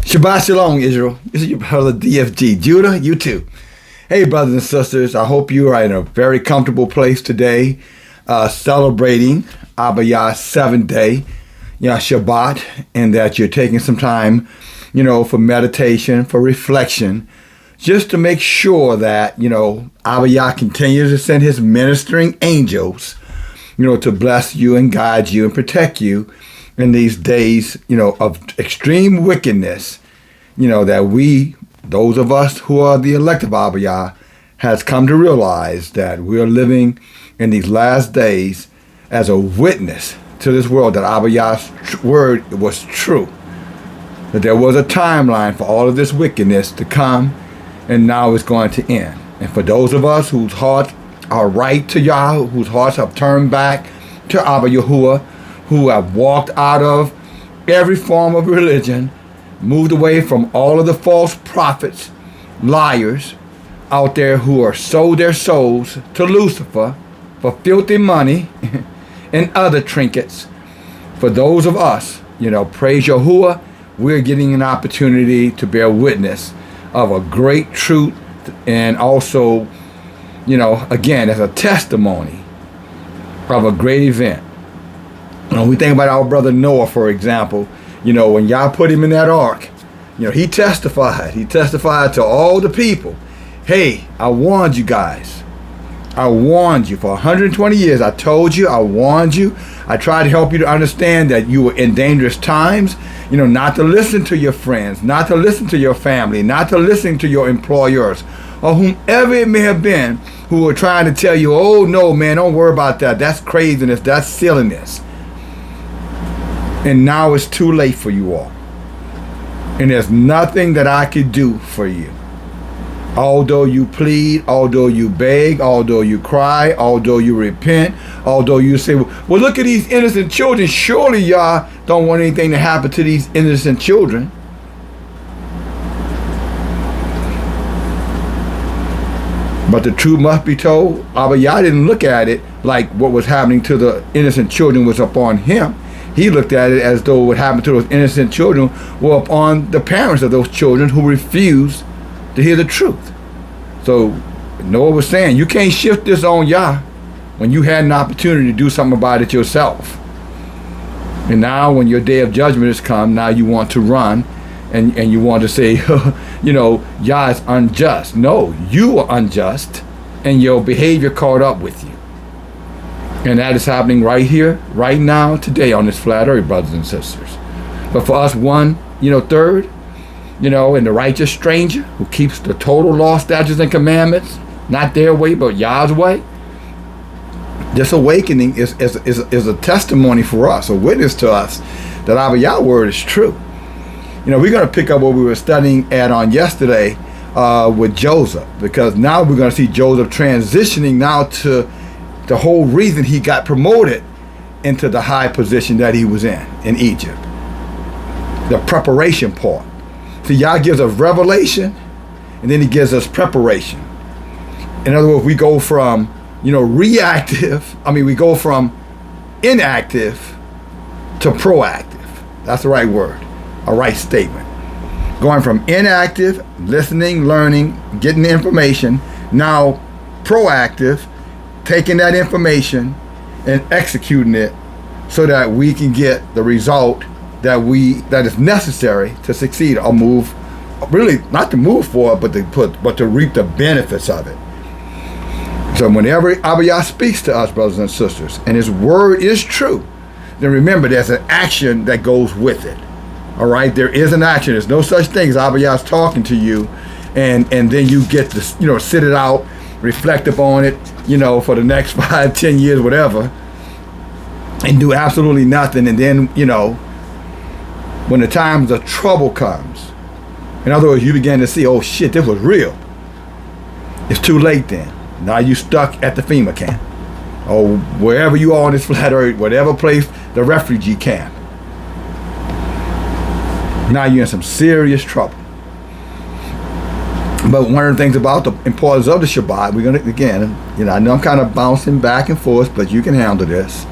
Shabbat Shalom, Israel. This is your brother DFG. Judah, you too. Hey, brothers and sisters. I hope you are in a very comfortable place today, celebrating Abba Yah's 7th day, Shabbat, and that you're taking some time, for meditation, for reflection, just to make sure that, Abba Yah continues to send his ministering angels, to bless you and guide you and protect you in these days, of extreme wickedness, that we, those of us who are the elect of Abba Yah, has come to realize that we're living in these last days as a witness to this world that Abba Yah's word was true. That there was a timeline for all of this wickedness to come, and now it's going to end. And for those of us whose hearts are right to Yah, whose hearts have turned back to Abba Yahuwah, who have walked out of every form of religion, moved away from all of the false prophets, liars out there who are sold their souls to Lucifer for filthy money and other trinkets. For those of us, praise Yahuwah, we're getting an opportunity to bear witness of a great truth, and also, again, as a testimony of a great event. We think about our brother Noah, for example. When Yah put him in that ark, he testified. He testified to all the people. Hey, I warned you guys. I warned you for 120 years. I told you, I warned you. I tried to help you to understand that you were in dangerous times, not to listen to your friends, not to listen to your family, not to listen to your employers, or whomever it may have been who were trying to tell you, oh no, man, don't worry about that. That's craziness. That's silliness. And now it's too late for you all. And there's nothing that I could do for you. Although you plead, although you beg, although you cry, although you repent, although you say, well, look at these innocent children. Surely y'all don't want anything to happen to these innocent children. But the truth must be told. Abba Yah didn't look at it like what was happening to the innocent children was upon him. He looked at it as though what happened to those innocent children were upon the parents of those children who refused to hear the truth. So Noah was saying, you can't shift this on Yah when you had an opportunity to do something about it yourself. And now when your day of judgment has come, now you want to run and you want to say, Yah is unjust. No, you are unjust, and your behavior caught up with you. And that is happening right here, right now, today on this flat earth, brothers and sisters. But for us, third, and the righteous stranger who keeps the total law, statutes, and commandments, not their way, but Yah's way, this awakening is a testimony for us, a witness to us that Abba Yah's word is true. We're going to pick up what we were studying on yesterday with Joseph, because now we're going to see Joseph transitioning now to the whole reason he got promoted into the high position that he was in Egypt. The preparation part. So Yah gives us revelation, and then he gives us preparation. In other words, we go from, we go from inactive to proactive. That's the right word, a right statement. Going from inactive, listening, learning, getting the information, now proactive, taking that information and executing it so that we can get the result that is necessary to succeed or move, really not to move forward, but to reap the benefits of it. So whenever Abba Yah speaks to us, brothers and sisters, and his word is true, then remember there's an action that goes with it. All right, there is an action. There's no such thing as Abba Yah's talking to you, and then you get to sit it out, reflect upon it, for the next 5, 10 years, whatever, and do absolutely nothing. And then, when the times of trouble comes, in other words, you begin to see, oh shit, this was real. It's too late then. Now you stuck at the FEMA camp, or wherever you are on this flat earth, whatever place, the refugee camp. Now you're in some serious trouble. But one of the things about the importance of the Shabbat, we're going to, again, I know I'm kind of bouncing back and forth, but you can handle this.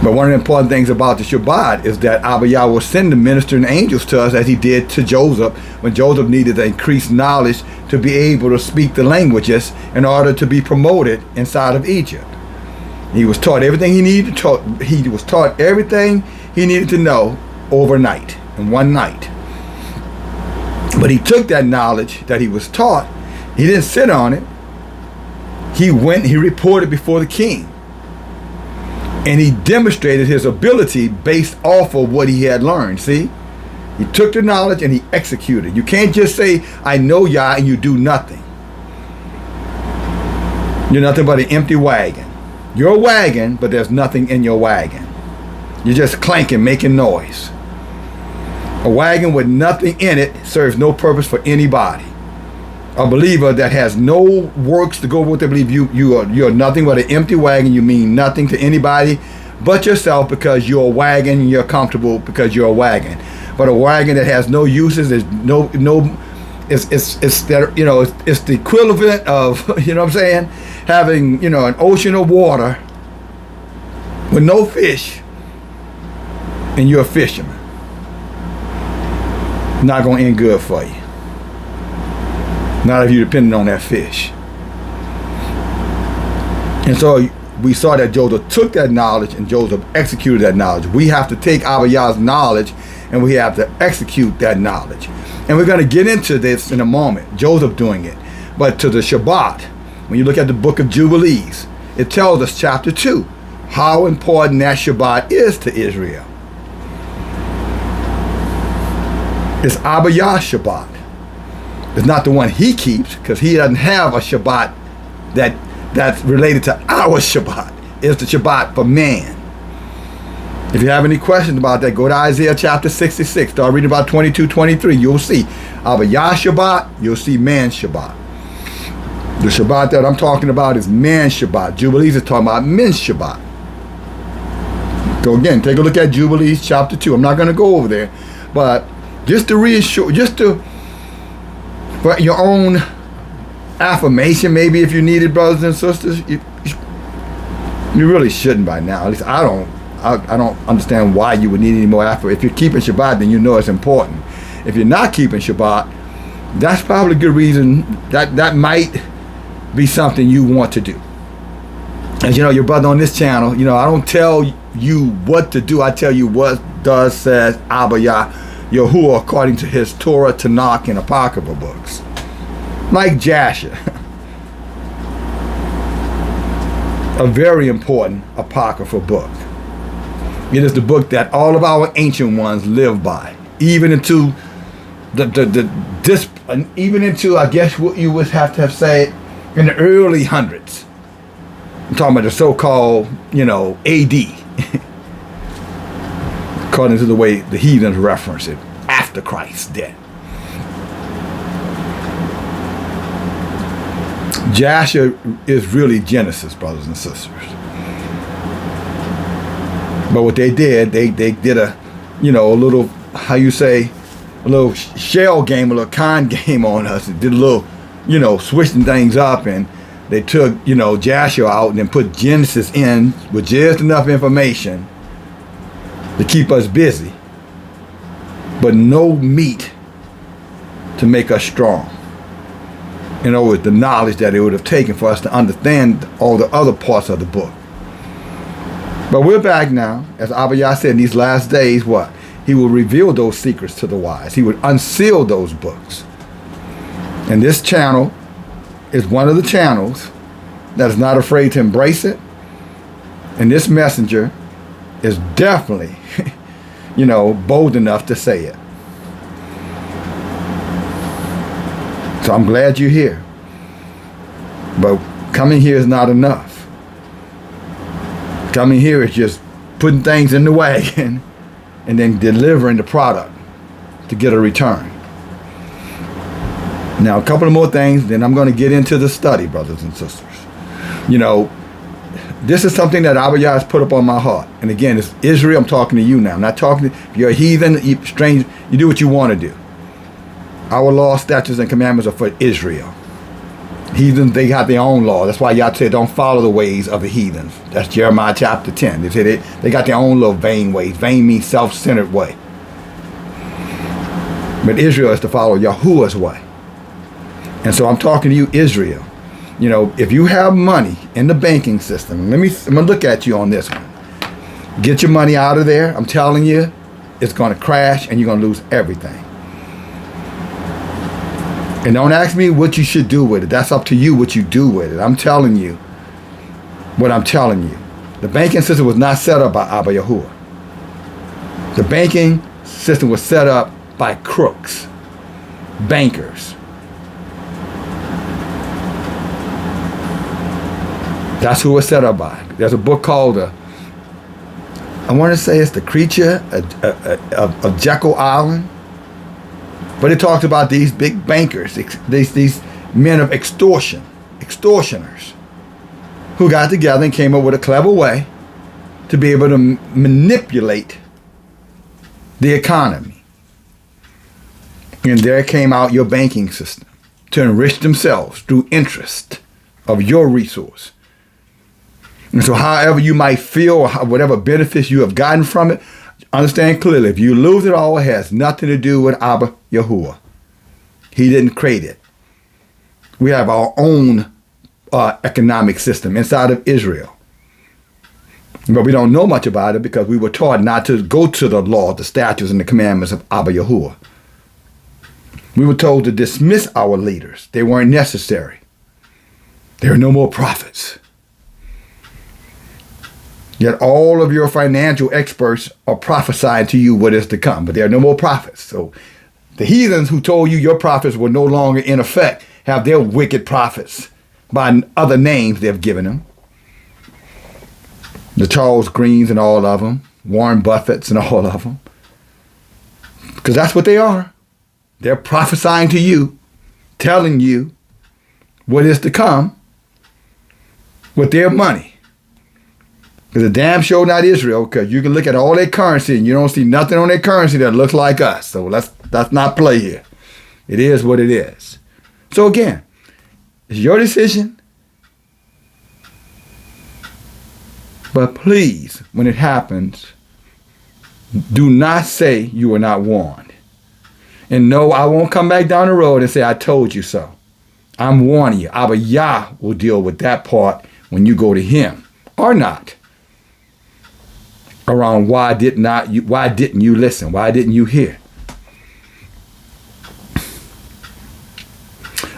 But one of the important things about the Shabbat is that Abba Yah will send the ministering angels to us, as he did to Joseph when Joseph needed to increase knowledge to be able to speak the languages in order to be promoted inside of Egypt. He was taught everything he needed to he was taught everything he needed to know overnight, in one night. But he took that knowledge that he was taught, he didn't sit on it. He went, he reported before the king. And he demonstrated his ability based off of what he had learned. See? He took the knowledge and he executed. You can't just say, I know Yah, and you do nothing. You're nothing but an empty wagon. You're a wagon, but there's nothing in your wagon. You're just clanking, making noise. A wagon with nothing in it serves no purpose for anybody. A believer that has no works to go with the belief, you're nothing but an empty wagon. You mean nothing to anybody but yourself, because you're a wagon and you're comfortable because you're a wagon. But a wagon that has no uses, is it's that, you know, it's the equivalent of, you know what I'm saying, having, you know, an ocean of water with no fish, and you're a fisherman. Not going to end good for you. Not if you're depending on that fish. And so we saw that Joseph took that knowledge and Joseph executed that knowledge. We have to take Abba Yah's knowledge and we have to execute that knowledge. And we're going to get into this in a moment, Joseph doing it. But to the Shabbat, when you look at the book of Jubilees, it tells us, chapter 2, how important that Shabbat is to Israel. It's Abba Yah's Shabbat. It's not the one he keeps, because he doesn't have a Shabbat that's related to our Shabbat. It's the Shabbat for man. If you have any questions about that, go to Isaiah chapter 66. Start reading about 22, 23. You'll see Abba Yah Shabbat. You'll see man Shabbat. The Shabbat that I'm talking about is man Shabbat. Jubilees is talking about men's Shabbat. So again, take a look at Jubilees chapter 2. I'm not going to go over there, but just to reassure, for your own affirmation, maybe, if you need it, brothers and sisters, you really shouldn't by now. At least I don't understand why you would need any more affirmation. If you're keeping Shabbat, then you know it's important. If you're not keeping Shabbat, that's probably a good reason. That might be something you want to do. As you know, your brother on this channel, you know, I don't tell you what to do. I tell you what does says Abba Yah Yahuwah according to his Torah, Tanakh, and Apocrypha books. Like Jasher. A very important Apocrypha book. It is the book that all of our ancient ones live by. Even into even into, I guess what you would have to said, in the early hundreds. I'm talking about the so-called, you know, AD. According to the way the heathens reference it, after Christ's death. Jasher is really Genesis, brothers and sisters. But what they did a, you know, a little, how you say, a little shell game, a little con game on us. It did a little, you know, switching things up, and they took, you know, Jasher out and then put Genesis in with just enough information to keep us busy, but no meat to make us strong. You know, with the knowledge that it would have taken for us to understand all the other parts of the book. But we're back now. As Abba Yah said, in these last days, what? He will reveal those secrets to the wise. He would unseal those books. And this channel is one of the channels that is not afraid to embrace it. And this messenger is definitely, you know, bold enough to say it. So I'm glad you're here. But coming here is not enough. Coming here is just putting things in the wagon and then delivering the product to get a return. Now, a couple of more things, then I'm going to get into the study, brothers and sisters. You know, this is something that Abba Yah has put up on my heart. And again, it's Israel. I'm talking to you now. I'm not talking to, if you're a heathen, you strange, you do what you want to do. Our law, statutes, and commandments are for Israel. Heathens, they got their own law. That's why y'all say don't follow the ways of the heathens. That's Jeremiah chapter 10. They say they got their own little vain ways. Vain means self-centered way. But Israel is to follow Yahuwah's way. And so I'm talking to you, Israel. You know, if you have money in the banking system, I'm going to look at you on this one. Get your money out of there. I'm telling you, it's going to crash and you're going to lose everything. And don't ask me what you should do with it. That's up to you what you do with it. I'm telling you what I'm telling you. The banking system was not set up by Abba Yahuwah. The banking system was set up by crooks, bankers. That's who it was set up by. There's a book called, I want to say it's The Creature of Jekyll Island. But it talks about these big bankers, these men of extortioners, who got together and came up with a clever way to be able to manipulate the economy. And there came out your banking system to enrich themselves through interest of your resource. And so however you might feel, or whatever benefits you have gotten from it, understand clearly, if you lose it all, it has nothing to do with Abba Yahuwah. He didn't create it. We have our own economic system inside of Israel. But we don't know much about it because we were taught not to go to the law, the statutes, and the commandments of Abba Yahuwah. We were told to dismiss our leaders. They weren't necessary. There are no more prophets. Yet all of your financial experts are prophesying to you what is to come, but there are no more prophets. So the heathens who told you your prophets were no longer in effect have their wicked prophets by other names they've given them. The Charles Greens and all of them, Warren Buffetts and all of them. Because that's what they are. They're prophesying to you, telling you what is to come with their money. It's a damn show not Israel, because you can look at all their currency and you don't see nothing on their currency that looks like us. So let's not play here. It is what it is. So again, it's your decision. But please, when it happens, do not say you were not warned. And no, I won't come back down the road and say I told you so. I'm warning you. Abba Yah will deal with that part when you go to him, or not. Around why didn't you listen? Why didn't you hear?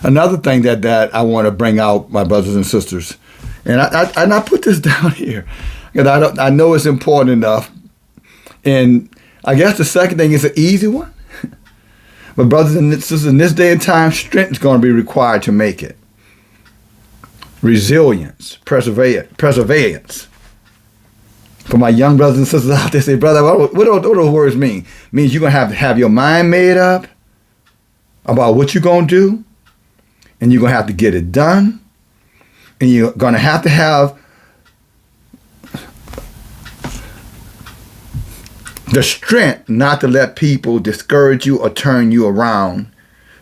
Another thing that I want to bring out, my brothers and sisters, and I put this down here because I know it's important enough. And I guess the second thing is an easy one. But brothers and sisters, in this day and time, strength is going to be required to make it. Resilience, perseverance. For my young brothers and sisters out there, say, brother, what do those words mean? It means you're going to have your mind made up about what you're going to do, and you're going to have to get it done, and you're going to have the strength not to let people discourage you or turn you around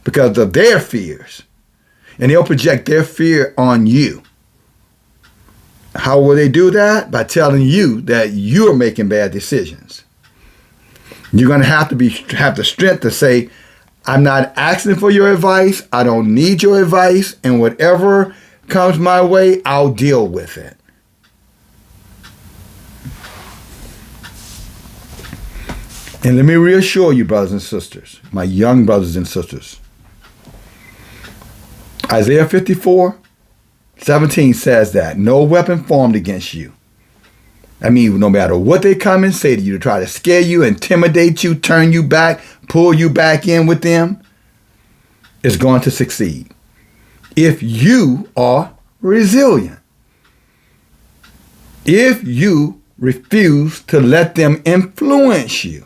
because of their fears. And they'll project their fear on you. How will they do that? By telling you that you're making bad decisions. You're going to have the strength to say, I'm not asking for your advice. I don't need your advice. And whatever comes my way, I'll deal with it. And let me reassure you, brothers and sisters, my young brothers and sisters. Isaiah 54:17 says that no weapon formed against you. I mean, no matter what they come and say to you to try to scare you, intimidate you, turn you back, pull you back in with them, is going to succeed. If you are resilient. If you refuse to let them influence you,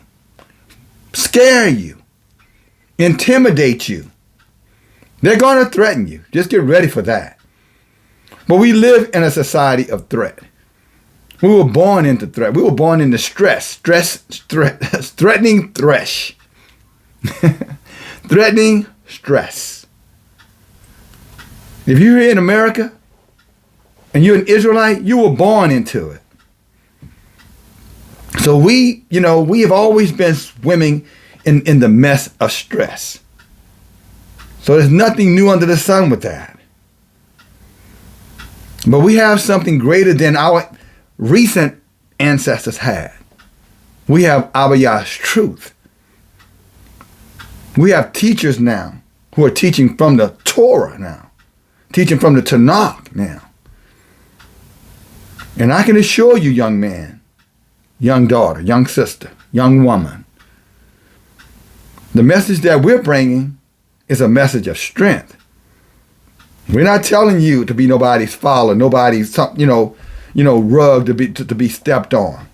scare you, intimidate you, they're going to threaten you. Just get ready for that. But we live in a society of threat. We were born into threat. We were born into stress. Threatening thresh. Threatening stress. If you're here in America and you're an Israelite, you were born into it. So we have always been swimming in the mess of stress. So there's nothing new under the sun with that. But we have something greater than our recent ancestors had. We have Abba Yah's truth. We have teachers now who are teaching from the Torah now, teaching from the Tanakh now. And I can assure you, young man, young daughter, young sister, young woman, the message that we're bringing is a message of strength. We're not telling you to be nobody's follower, nobody's rug to be stepped on.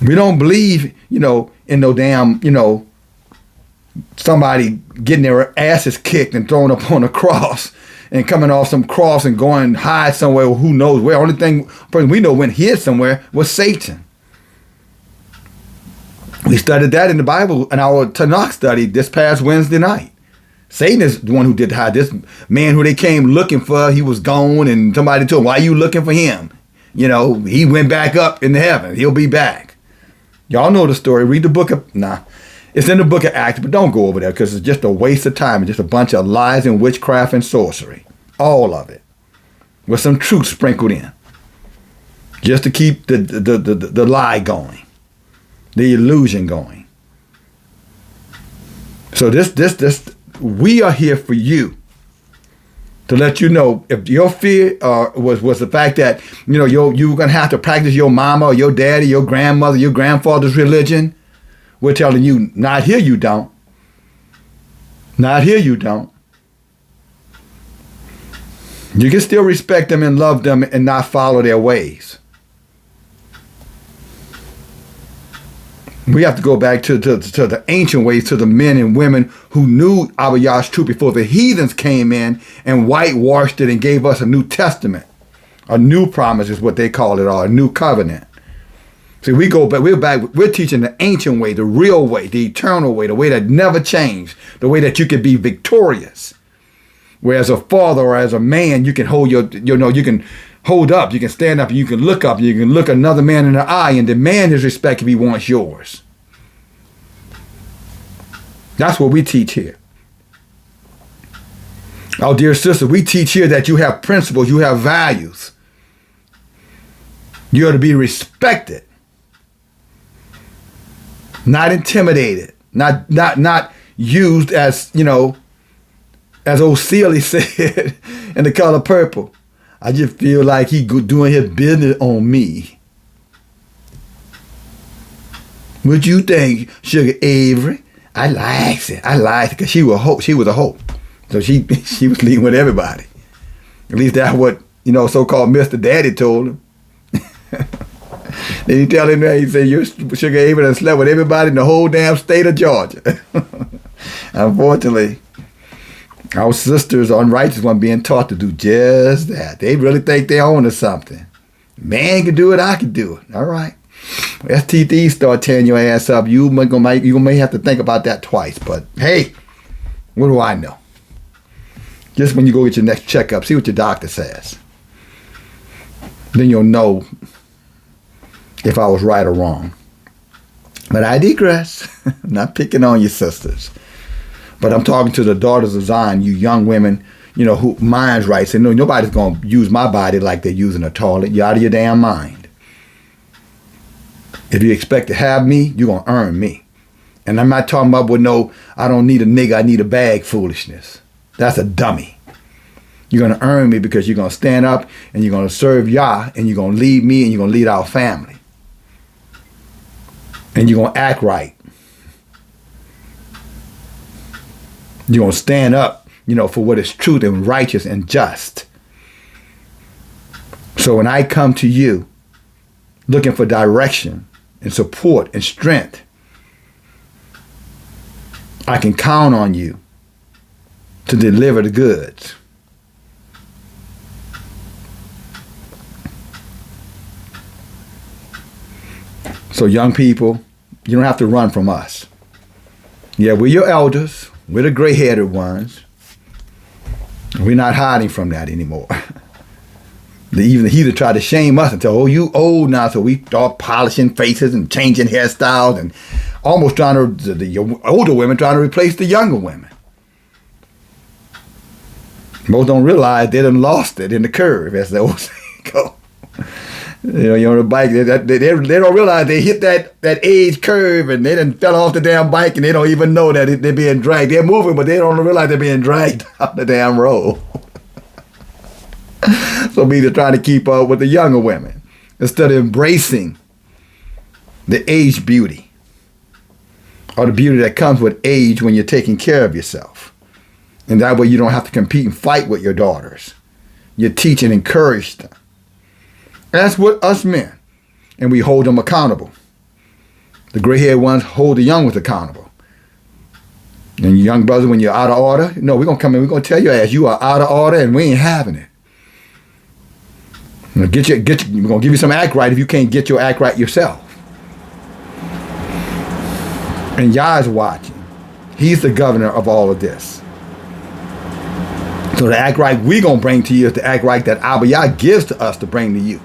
We don't believe, in no damn, somebody getting their asses kicked and thrown up on a cross and coming off some cross and going hide somewhere, who knows where. Only person we know went hid somewhere was Satan. We studied that in the Bible in our Tanakh study this past Wednesday night. Satan is the one who did hide. This man who they came looking for, he was gone, and somebody told him, why are you looking for him? He went back up into heaven. He'll be back. Y'all know the story. Read the book of, it's in the book of Acts, but don't go over there because it's just a waste of time. It's just a bunch of lies and witchcraft and sorcery. All of it. With some truth sprinkled in. Just to keep the lie going. The illusion going. So this we are here for you to let you know if your fear was the fact that you were gonna have to practice your mama or your daddy, your grandmother, your grandfather's religion. We're telling you, not here you don't. Not here you don't. You can still respect them and love them and not follow their ways. We have to go back to the ancient ways, to the men and women who knew Abba Yah's truth before the heathens came in and whitewashed it and gave us a New Testament. A new promise is what they call it, or a new covenant. See, we go back, we're teaching the ancient way, the real way, the eternal way, the way that never changed, the way that you can be victorious. Where as a father or as a man, you can hold you can hold up, you can stand up, you can look another man in the eye and demand his respect if he wants yours. That's what we teach here. Our dear sister, we teach here that you have principles, you have values. You are to be respected. Not intimidated. Not used as, as old Sealy said in The Color Purple. I just feel like he doing his business on me. What you think, Sugar Avery? I liked it. Because she was a hope. So she was leading with everybody. At least that's what, so-called Mr. Daddy told him. Then he tell him that, he said, you Sugar Avery done slept with everybody in the whole damn state of Georgia. Unfortunately, our sisters unrighteous one being taught to do just that. They really think they own something. Man can do it, I can do it. All right. STD start tearing your ass up. You may have to think about that twice. But hey, what do I know? Just when you go get your next checkup, see what your doctor says. Then you'll know if I was right or wrong. But I digress. I'm not picking on your sisters. But I'm talking to the daughters of Zion, you young women, who minds right. Say, no, nobody's going to use my body like they're using a toilet. You're out of your damn mind. If you expect to have me, you're going to earn me. And I'm not talking about, I don't need a nigga, I need a bag foolishness. That's a dummy. You're going to earn me because you're going to stand up and you're going to serve Yah and you're going to lead me and you're going to lead our family. And you're going to act right. You're going to stand up, for what is truth and righteous and just. So when I come to you looking for direction and support and strength, I can count on you to deliver the goods. So young people, you don't have to run from us. Yeah, we're your elders. We're the gray-headed ones. We're not hiding from that anymore. Even he tried to shame us and tell, oh, you old now, so we start polishing faces and changing hairstyles and almost trying to, the older women trying to replace the younger women. Most don't realize they done lost it in the curve, as the old saying go. You're on a bike, they don't realize they hit that age curve and they done fell off the damn bike and they don't even know that they're being dragged. They're moving, but they don't realize they're being dragged down the damn road. So they're trying to keep up with the younger women instead of embracing the age beauty or the beauty that comes with age when you're taking care of yourself. And that way you don't have to compete and fight with your daughters. You teach and encourage them. That's what us men. And we hold them accountable. The gray-haired ones hold the young ones accountable. And you young brothers, when you're out of order, no, we're going to come in, we're going to tell your ass you are out of order and we ain't having it. We're going to give you some act right if you can't get your act right yourself. And Yah's watching. He's the governor of all of this. So the act right we're going to bring to you is the act right that Abba Yah gives to us to bring to you.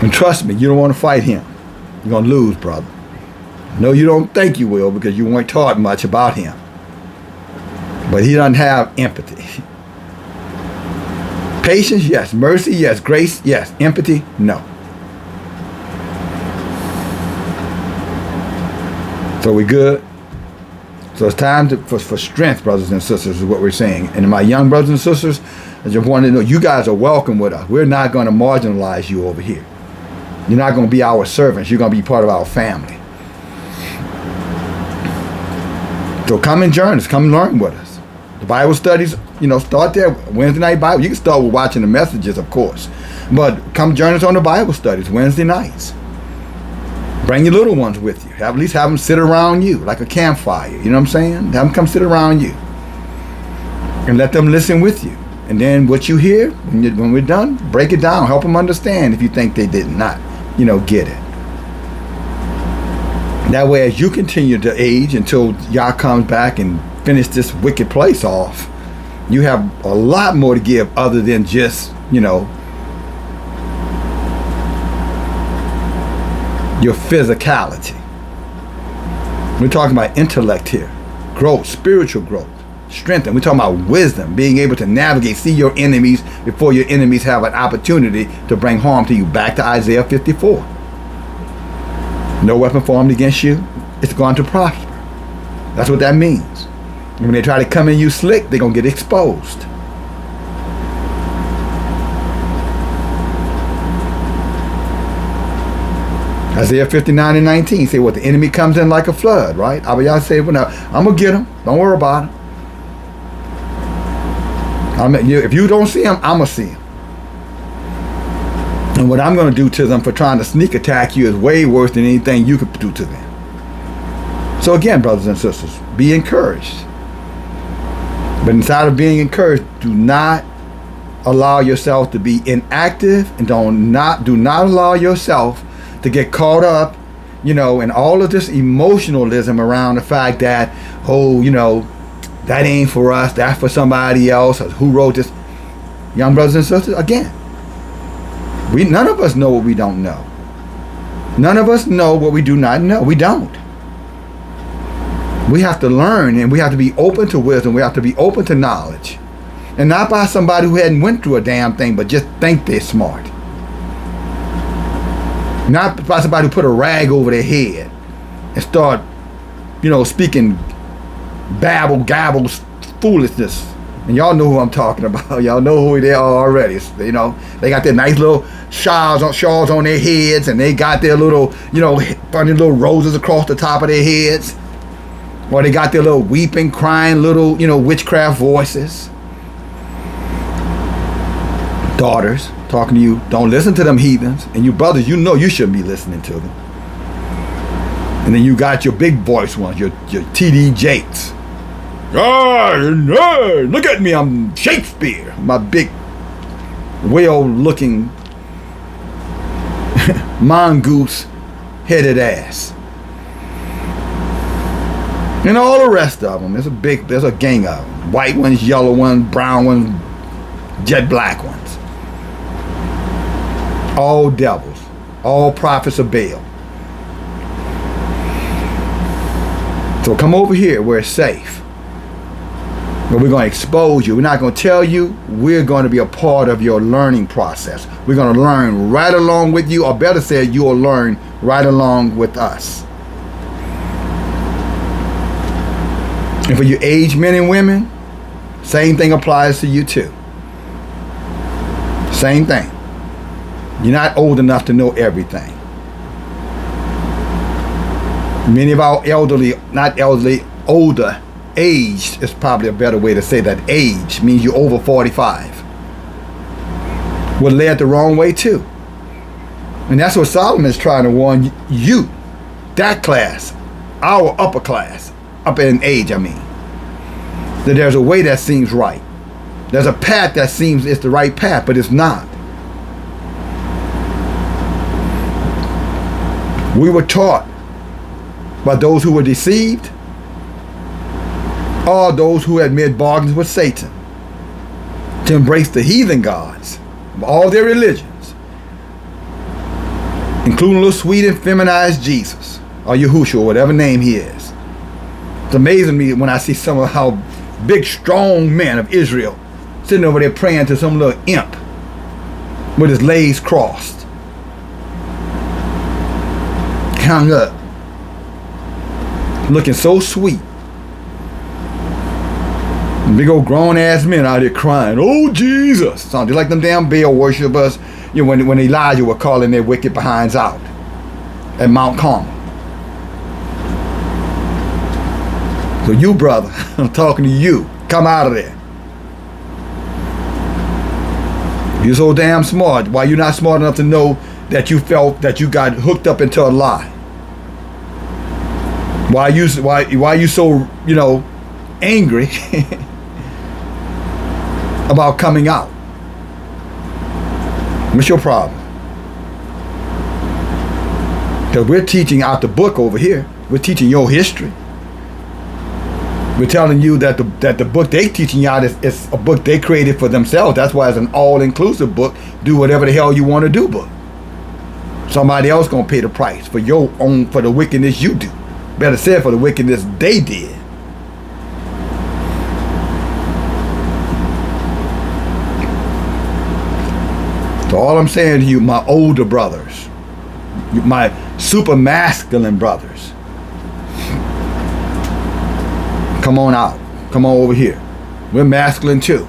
And trust me, you don't want to fight him. You're going to lose, brother. No, you don't think you will because you weren't taught much about him. But he doesn't have empathy. Patience, yes. Mercy, yes. Grace, yes. Empathy, no. So we good? So it's time for strength, brothers and sisters, is what we're saying. And my young brothers and sisters, I just want to know, you guys are welcome with us. We're not going to marginalize you over here. You're not going to be our servants. You're going to be part of our family. So come and join us. Come and learn with us. The Bible studies, start there. Wednesday night Bible. You can start with watching the messages, of course. But come join us on the Bible studies Wednesday nights. Bring your little ones with you. At least have them sit around you like a campfire. You know what I'm saying? Have them come sit around you. And let them listen with you. And then what you hear, when we're done, break it down. Help them understand if you think they did not, get it. That way, as you continue to age until Yah comes back and finish this wicked place off, you have a lot more to give other than just, your physicality. We're talking about intellect here, growth, spiritual growth, strength, and we're talking about wisdom, being able to navigate, see your enemies before your enemies have an opportunity to bring harm to you. Back to Isaiah 54. No weapon formed against you, it's going to prosper. That's what that means. And when they try to come in you slick, they're going to get exposed. Isaiah 59:19 say, what, the enemy comes in like a flood, right? Abba Yah say, well, now, I'm going to get him. Don't worry about him. If you don't see him, I'm going to see him. And what I'm going to do to them for trying to sneak attack you is way worse than anything you could do to them. So again, brothers and sisters, be encouraged. But inside of being encouraged, do not allow yourself to be inactive, and do not allow yourself to get caught up, in all of this emotionalism around the fact that, that ain't for us, that's for somebody else, or who wrote this. Young brothers and sisters, again, none of us know what we don't know. None of us know what we do not know. We don't. We have to learn, and we have to be open to wisdom. We have to be open to knowledge. And not by somebody who hadn't went through a damn thing, but just think they're smart. Not by somebody who put a rag over their head and start, speaking gabble, foolishness. And y'all know who I'm talking about. Y'all know who they are already. They got their nice little shawls on their heads, and they got their little, funny little roses across the top of their heads. Or they got their little weeping, crying, little, witchcraft voices. Daughters, talking to you, don't listen to them heathens. And you brothers, you shouldn't be listening to them. And then you got your big voice ones, your T.D. Jakes. Look at me, I'm Shakespeare. My big, whale-looking, mongoose-headed ass. And all the rest of them. There's a gang of them. White ones, yellow ones, brown ones, jet black ones. All devils. All prophets of Baal. So come over here where it's safe. But we're going to expose you. We're not going to tell you. We're going to be a part of your learning process. We're going to learn right along with you, or better said, you'll learn right along with us. And for you aged men and women, same thing applies to you too. Same thing. You're not old enough to know everything. Many of our older, aged is probably a better way to say that. Age means you're over 45. We're led the wrong way too. And that's what Solomon's trying to warn you, that class, our upper class, up in age, I mean. That there's a way that seems right. There's a path that seems it's the right path, but it's not. We were taught by those who were deceived, or those who had made bargains with Satan, to embrace the heathen gods of all their religions, including little sweet and feminized Jesus, or Yahushua, whatever name he is. It's amazing me when I see some of how big, strong men of Israel sitting over there praying to some little imp with his legs crossed, hung up, looking so sweet. Big old grown ass men out here crying, "Oh Jesus!" Sounded like them damn Baal worshipers. You know, when Elijah were calling their wicked behinds out at Mount Carmel. So you, brother, I'm talking to you. Come out of there. You're so damn smart. Why you not smart enough to know that you felt that you got hooked up into a lie? Why you so, angry about coming out? What's your problem? Because we're teaching out the book over here. We're teaching your history. We're telling you that the book they teaching you out is a book they created for themselves. That's why it's an all-inclusive book. Do whatever the hell you want to do book. Somebody else gonna pay the price for the wickedness you do. Better said, for the wickedness they did. So all I'm saying to you, my older brothers, my super masculine brothers, come on out. Come on over here. We're masculine too.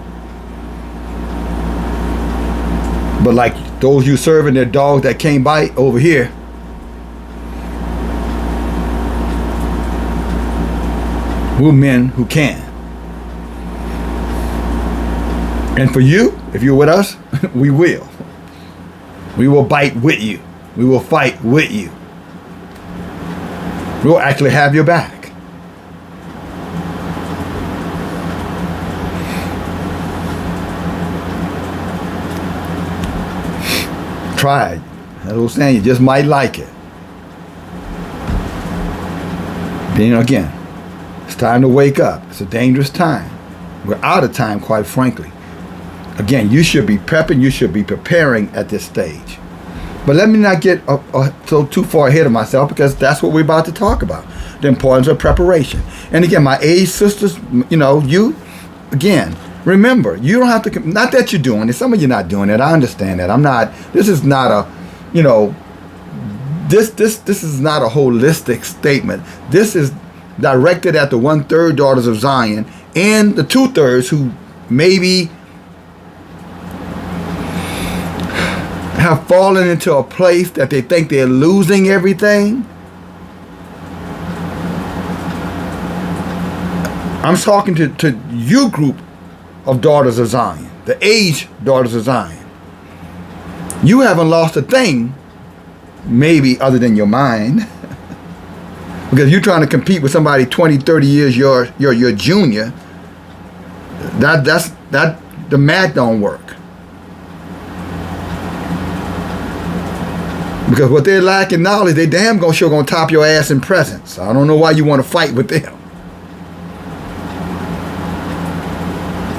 But like those you serving their dogs that can't bite over here, we're men who can. And for you, if you're with us, we will. We will bite with you. We will fight with you. We'll actually have your back. Try it. That's what I'm saying. You just might like it. Then again, it's time to wake up. It's a dangerous time. We're out of time, quite frankly. Again, you should be prepping. You should be preparing at this stage. But let me not get so too far ahead of myself, because that's what we're about to talk about. The importance of preparation. And again, my age sisters, you, again, remember, you don't have to, not that you're doing it. Some of you not doing it. I understand that. This is not a, this is not a holistic statement. This is directed at the 1/3 daughters of Zion and the 2/3 who maybe have fallen into a place that they think they're losing everything. I'm talking to you group of daughters of Zion, the aged daughters of Zion. You haven't lost a thing, maybe other than your mind. Because you're trying to compete with somebody 20, 30 years your junior. The math don't work. Because what they're lacking knowledge, they damn sure gonna top your ass in presence. I don't know why you want to fight with them.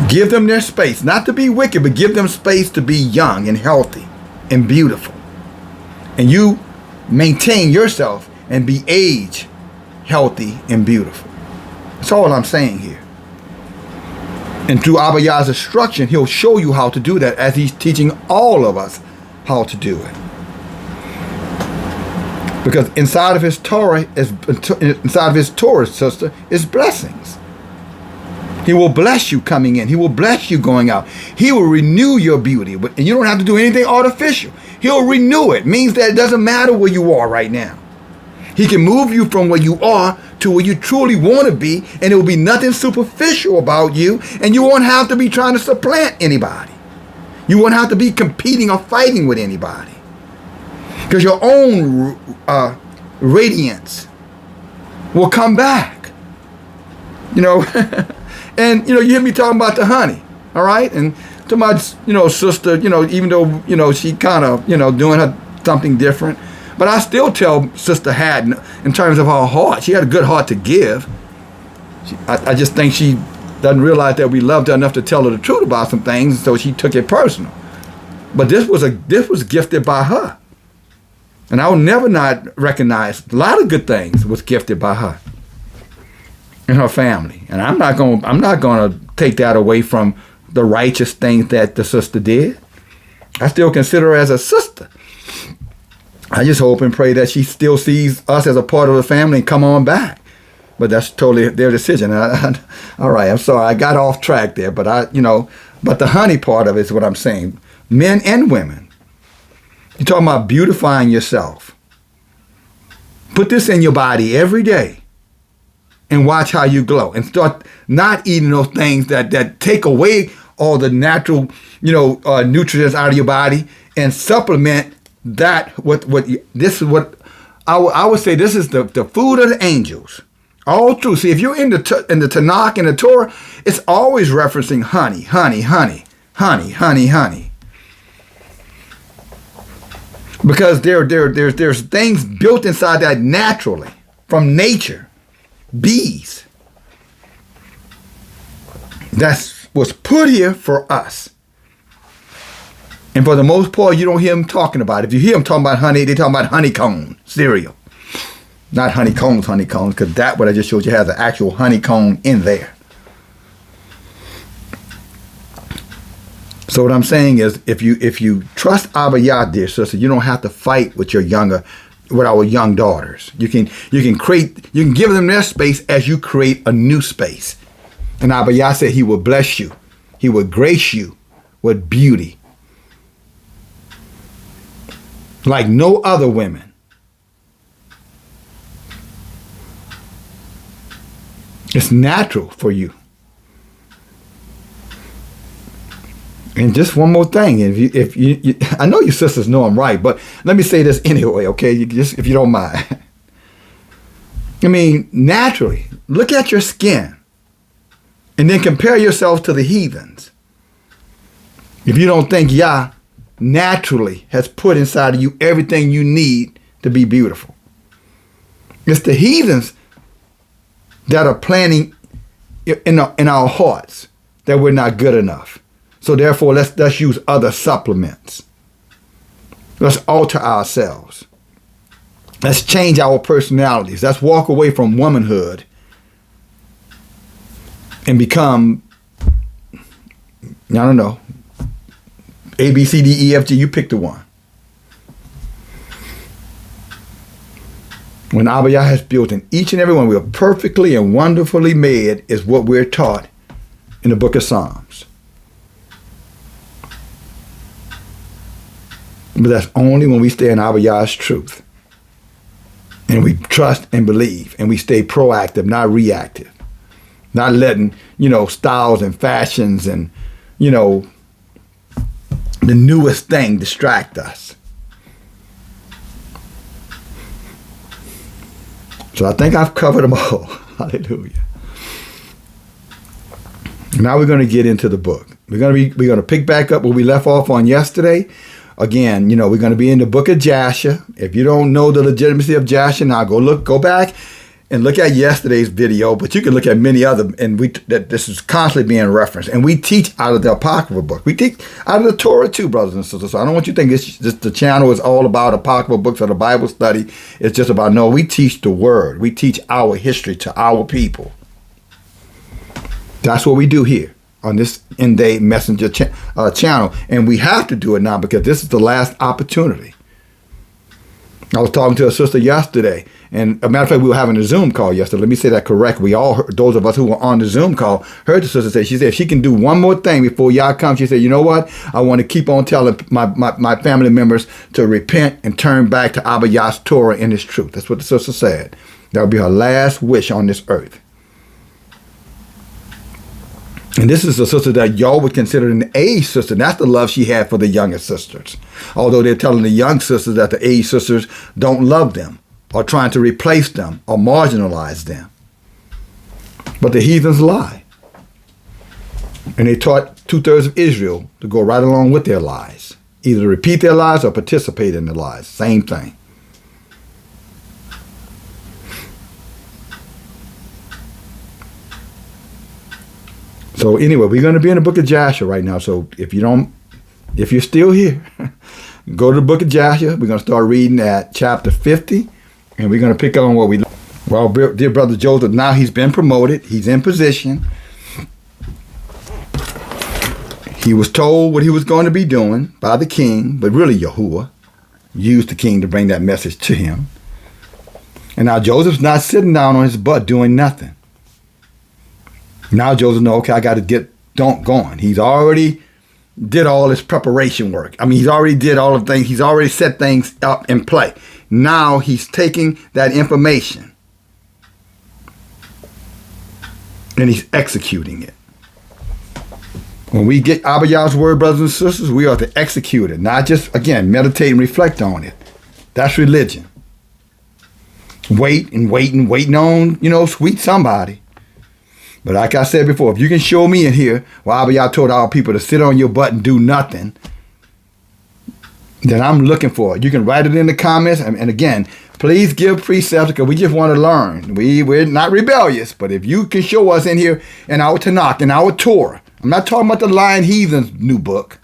Give them their space, not to be wicked, but give them space to be young and healthy and beautiful. And you maintain yourself and be age healthy and beautiful. That's all I'm saying here. And through Abba Yah's instruction, he'll show you how to do that, as he's teaching all of us how to do it. Because inside of his Torah, sister, is blessings. He will bless you coming in. He will bless you going out. He will renew your beauty. And you don't have to do anything artificial. He'll renew it. Means that it doesn't matter where you are right now. He can move you from where you are to where you truly want to be, and it will be nothing superficial about you, and you won't have to be trying to supplant anybody. You won't have to be competing or fighting with anybody. Because your own radiance will come back. You know, and, you know, you hear me talking about the honey, all right? And to my, you know, sister, you know, even though, you know, she kind of, you know, doing her something different, but I still tell Sister Haddon, in terms of her heart, she had a good heart to give. I just think she doesn't realize that we loved her enough to tell her the truth about some things, so she took it personal. But this was gifted by her. And I will never not recognize a lot of good things was gifted by her and her family. And I'm not going to take that away from the righteous things that the sister did. I still consider her as a sister. I just hope and pray that she still sees us as a part of the family and come on back. But that's totally their decision. All right, I'm sorry, I got off track there. But but the honey part of it is what I'm saying. Men and women. You're talking about beautifying yourself. Put this in your body every day and watch how you glow. And start not eating those things that take away all the natural, nutrients out of your body, and supplement that. This is what I would say. This is the food of the angels. All true. See, if you're in the Tanakh and the Torah, it's always referencing honey, honey, honey, honey, honey, honey. Because there's things built inside that naturally from nature, bees. That's what's put here for us. And for the most part, you don't hear them talking about it. If you hear them talking about honey, they're talking about honeycomb cereal. Not honeycombs, because that what I just showed you has an actual honeycomb in there. So what I'm saying is, if you trust Abba Yah, dear sister, you don't have to fight with our young daughters. You can give them their space as you create a new space. And Abba Yah said he will bless you. He will grace you with beauty like no other women. It's natural for you. And just one more thing, if you I know your sisters know I'm right, but let me say this anyway, okay? If you don't mind. I mean, naturally, look at your skin and then compare yourself to the heathens. If you don't think Yah naturally has put inside of you everything you need to be beautiful. It's the heathens that are planning in our hearts that we're not good enough. So therefore, let's use other supplements. Let's alter ourselves. Let's change our personalities. Let's walk away from womanhood and become, I don't know, A, B, C, D, E, F, G. You pick the one. When Abba Yah has built in each and every one, we are perfectly and wonderfully made, is what we're taught in the book of Psalms. But that's only when we stay in Abba Yah's truth. And we trust and believe. And we stay proactive, not reactive. Not letting, styles and fashions and, the newest thing distract us. So I think I've covered them all. Hallelujah. Now we're going to get into the book. We're going to pick back up where we left off on yesterday. Again, we're going to be in the book of Jasher. If you don't know the legitimacy of Jasher, now go back and look at yesterday's video, but you can look at many other, and that this is constantly being referenced. And we teach out of the Apocryphal book. We teach out of the Torah too, brothers and sisters. So I don't want you to think the channel is all about Apocryphal books or the Bible study. It's just about, no, we teach the Word. We teach our history to our people. That's what we do here on this End-Day Messenger channel. And we have to do it now because this is the last opportunity. I was talking to a sister yesterday, and a matter of fact, we were having a Zoom call yesterday. Let me say that correct. We all heard, those of us who were on the Zoom call, heard the sister say, she said, if she can do one more thing before y'all come, she said, you know what? I want to keep on telling my family members to repent and turn back to Abba Yah's Torah and His truth. That's what the sister said. That would be her last wish on this earth. And this is a sister that y'all would consider an age sister. And that's the love she had for the younger sisters. Although they're telling the young sisters that the age sisters don't love them or trying to replace them or marginalize them. But the heathens lie. And they taught 2/3 of Israel to go right along with their lies. Either to repeat their lies or participate in their lies. Same thing. So anyway, we're going to be in the book of Joshua right now. So if you're still here, go to the book of Joshua. We're going to start reading at chapter 50, and we're going to pick up on what we. Well, dear brother Joseph, now he's been promoted. He's in position. He was told what he was going to be doing by the king, but really Yahuwah used the king to bring that message to him. And now Joseph's not sitting down on his butt doing nothing. Now Joseph knows, okay, I got to get going. He's already did all his preparation work. I mean, he's already did all of things. He's already set things up in play. Now he's taking that information and he's executing it. When we get Abba Yah's word, brothers and sisters, we are to execute it, not just, again, meditate and reflect on it. That's religion. Waiting on, sweet somebody. But like I said before, if you can show me in here where Abba Yah told our people to sit on your butt and do nothing, then I'm looking for it. You can write it in the comments. And again, please give precepts because we just want to learn. We're not rebellious. But if you can show us in here in our Tanakh, in our Torah, I'm not talking about the Lying Heathen's new book,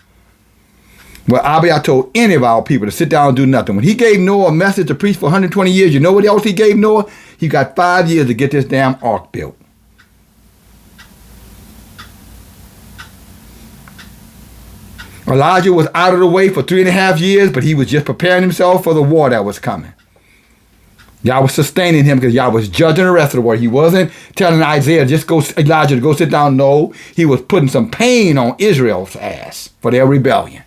where Abba Yah told any of our people to sit down and do nothing. When he gave Noah a message to preach for 120 years, you know what else he gave Noah? He got 5 years to get this damn ark built. Elijah was out of the way for 3.5 years, but he was just preparing himself for the war that was coming. Yah was sustaining him because Yah was judging the rest of the world. He wasn't telling Elijah to go sit down. No, he was putting some pain on Israel's ass for their rebellion.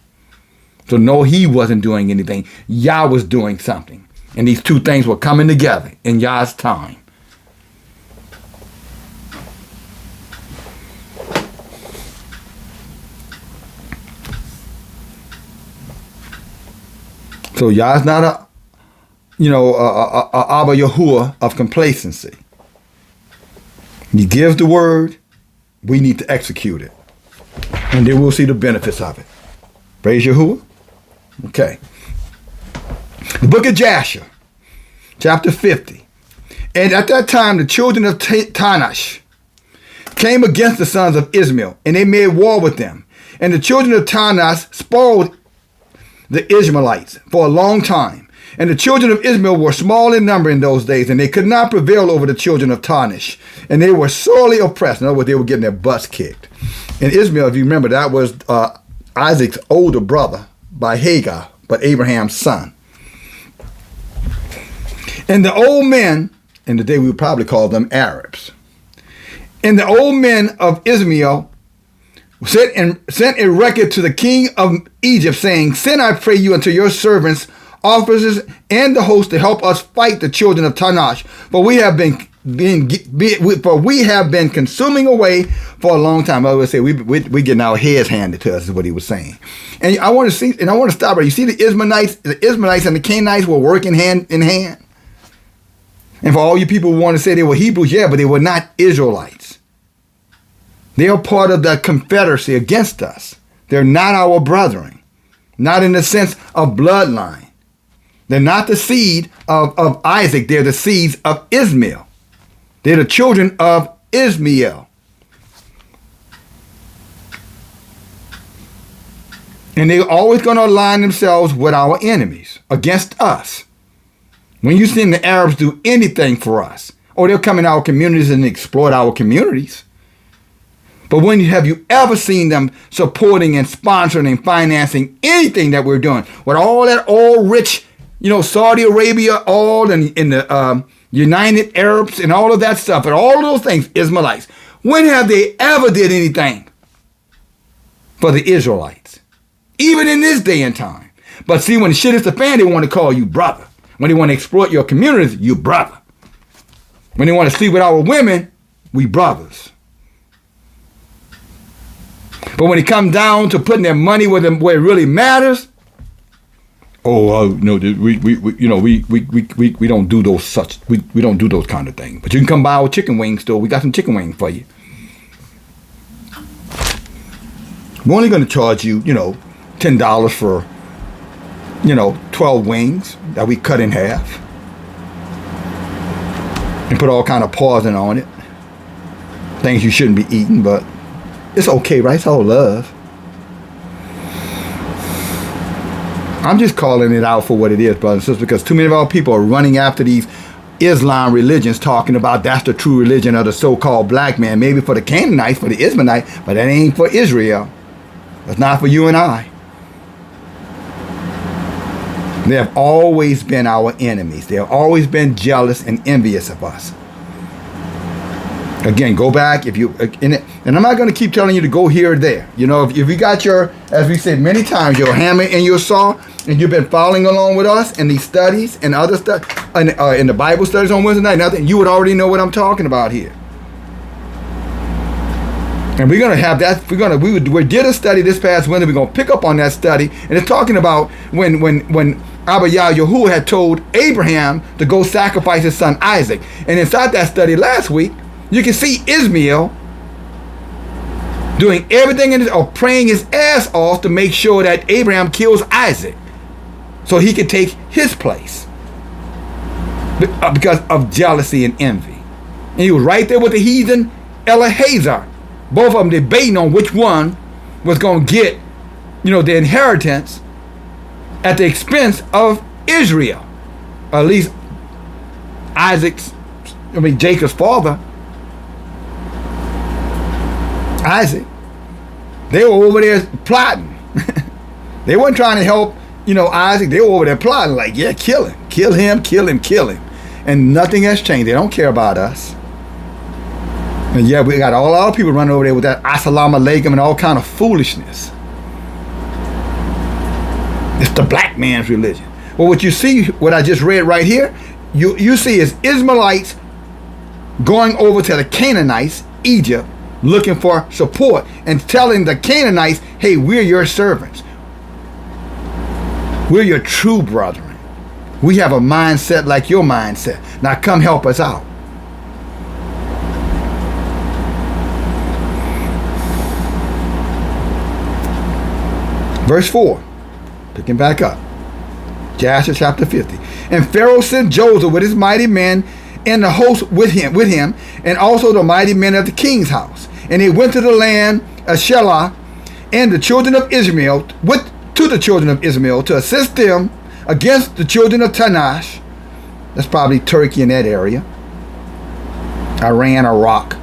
So no, he wasn't doing anything. Yah was doing something. And these two things were coming together in Yah's time. So Yah's not a Abba Yahuwah of complacency. He gives the word, we need to execute it. And then we'll see the benefits of it. Praise Yahuwah. Okay. The book of Joshua, chapter 50. And at that time, the children of Tanash came against the sons of Ishmael, and they made war with them. And the children of Tanash spoiled the Ishmaelites for a long time. And the children of Ishmael were small in number in those days, and they could not prevail over the children of Tanash. And they were sorely oppressed. In other words, they were getting their butts kicked. And Ishmael, if you remember, that was Isaac's older brother by Hagar, but Abraham's son. And the old men, in the day we would probably call them Arabs, and the old men of Ishmael sent a record to the king of Egypt, saying, "Send, I pray you, unto your servants, officers, and the host to help us fight the children of Tanash, for we have been consuming away for a long time." I would say we getting our heads handed to us, is what he was saying. And I want to stop right. You see, the Ishmaelites and the Canaanites were working hand in hand. And for all you people who want to say they were Hebrews, yeah, but they were not Israelites. They are part of the confederacy against us. They're not our brethren, not in the sense of bloodline. They're not the seed of Isaac. They're the seeds of Ishmael. They're the children of Ishmael. And they're always going to align themselves with our enemies, against us. When you see the Arabs do anything for us, or they'll come in our communities and exploit our communities. But when have you ever seen them supporting and sponsoring and financing anything that we're doing? With all that oil rich, Saudi Arabia, all in the United Arabs and all of that stuff, and all of those things, Israelites. When have they ever did anything for the Israelites? Even in this day and time. But see, when shit is the fan, they want to call you brother. When they want to exploit your communities, you brother. When they want to sleep with our women, we brothers. But when it comes down to putting their money where it really matters, no, we don't do those we don't do those kind of things. But you can come by our chicken wing store. We got some chicken wings for you. We're only going to charge you, $10 for, 12 wings that we cut in half and put all kind of poison on it. Things you shouldn't be eating, but it's okay, right? It's all love. I'm just calling it out for what it is, brothers and sisters, because too many of our people are running after these Islam religions, talking about that's the true religion of the so-called black man. Maybe for the Canaanites, for the Israelites, but that ain't for Israel. That's not for you and I. They have always been our enemies. They have always been jealous and envious of us. Again, go back and I'm not going to keep telling you to go here or there. If you got your, as we said many times, your hammer and your saw, and you've been following along with us in these studies and other stuff, in the Bible studies on Wednesday night, you would already know what I'm talking about here. And we're going to have that. We did a study this past Wednesday. We're going to pick up on that study, and it's talking about when Abba Yahuwah had told Abraham to go sacrifice his son Isaac. And inside that study last week, you can see Ishmael doing everything or praying his ass off to make sure that Abraham kills Isaac so he could take his place because of jealousy and envy. And he was right there with the heathen Eliezer. Both of them debating on which one was going to get, the inheritance at the expense of Israel. Or at least Jacob's father. Isaac. They were over there plotting. They weren't trying to help, Isaac. They were over there plotting like, yeah, kill him. And nothing has changed. They don't care about us. And yeah, we got all our people running over there with that assalamu alaikum and all kind of foolishness. It's the black man's religion. Well, what you see, what I just read right here, you see is Ishmaelites going over to the Canaanites, Egypt, looking for support and telling the Canaanites, hey, we're your servants. We're your true brethren. We have a mindset like your mindset. Now come help us out. Verse 4, picking back up. Jasher chapter 50. And Pharaoh sent Joseph with his mighty men and the host with him, and also the mighty men of the king's house. And they went to the land of Shelah and the children of Ishmael, to the children of Ishmael, to assist them against the children of Tanash. That's probably Turkey in that area. Iran, Iraq.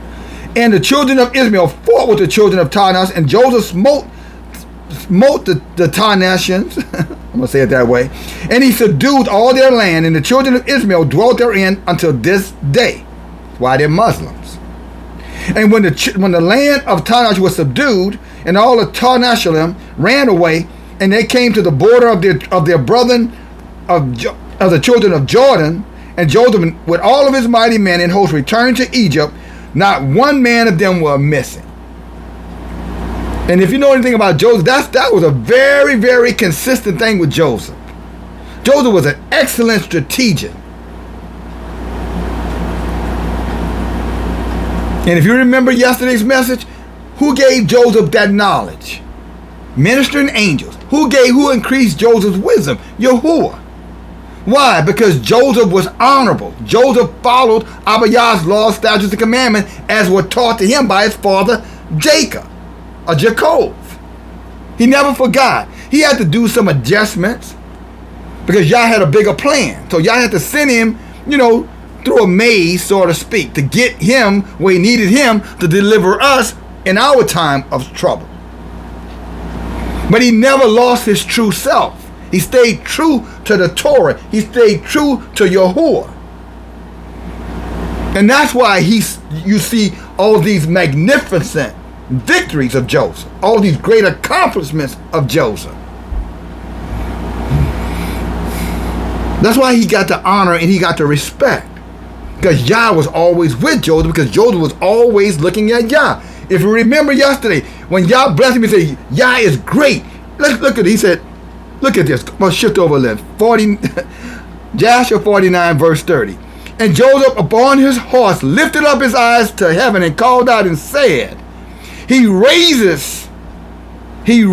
And the children of Ishmael fought with the children of Tanash, and Joseph smote the Tanashians, I'm going to say it that way, and he subdued all their land, and the children of Ishmael dwelt therein until this day. That's why they're Muslims. And when the land of Tanash was subdued, and all the Tanashalim ran away, and they came to the border of their brethren of the children of Jordan, and Joseph with all of his mighty men and hosts returned to Egypt, not one man of them were missing. And if you know anything about Joseph, that was a very, very consistent thing with Joseph. Joseph was an excellent strategist. And if you remember yesterday's message, who gave Joseph that knowledge? Ministering angels. Who increased Joseph's wisdom? Yahuwah. Why? Because Joseph was honorable. Joseph followed Abba Yah's laws, statutes, and commandments as were taught to him by his father Jacob, or Jacob. He never forgot. He had to do some adjustments because Yah had a bigger plan. So Yah had to send him, through a maze, so to speak, to get him where he needed him to deliver us in our time of trouble. But he never lost his true self. He stayed true to the Torah. He stayed true to Yahuwah. And that's why you see all these magnificent victories of Joseph, all these great accomplishments of Joseph. That's why he got the honor and he got the respect. Because Yah was always with Joseph, because Joseph was always looking at Yah. If you remember yesterday, when Yah blessed him, he said, Yah is great. Let's look at it. He said, look at this. I'm going to shift over a little. Joshua 49, verse 30. And Joseph upon his horse lifted up his eyes to heaven and called out and said, He raises, he's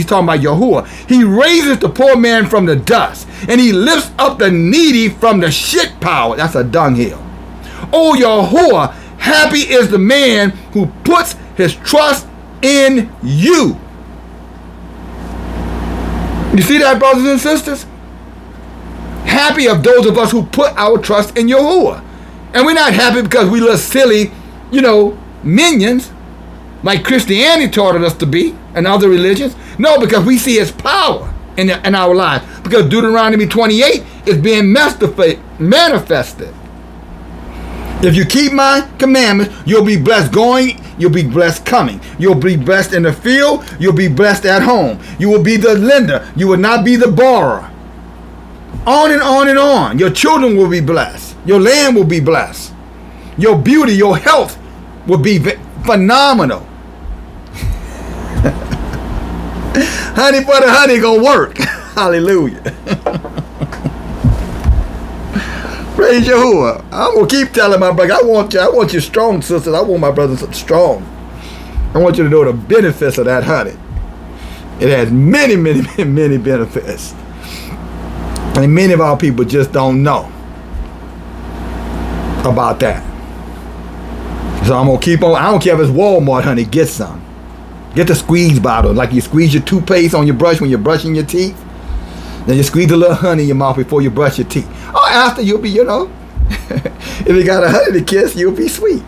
talking about Yahuwah. He raises the poor man from the dust, and he lifts up the needy from the shit pile. That's a dunghill. Oh, Yahuwah, happy is the man who puts his trust in you. You see that, brothers and sisters? Happy of those of us who put our trust in Yahuwah. And we're not happy because we little silly, minions, like Christianity taught us to be, and other religions. No, because we see his power in our lives. Because Deuteronomy 28 is being manifested. If you keep my commandments, you'll be blessed going, you'll be blessed coming. You'll be blessed in the field, you'll be blessed at home. You will be the lender, you will not be the borrower. On and on and on. Your children will be blessed. Your land will be blessed. Your beauty, your health will be phenomenal. Honey for the honey gonna work. Hallelujah. Praise Yahuwah. I'm gonna keep telling my brother, I want you strong, sisters. I want my brothers strong. I want you to know the benefits of that honey. It has many, many, many benefits. And many of our people just don't know about that. So I'm gonna keep on. I don't care if it's Walmart honey, get some. Get the squeeze bottle, like you squeeze your toothpaste on your brush when you're brushing your teeth. Then you squeeze a little honey in your mouth before you brush your teeth. Or after, you'll be, if you got a honey to kiss, you'll be sweet.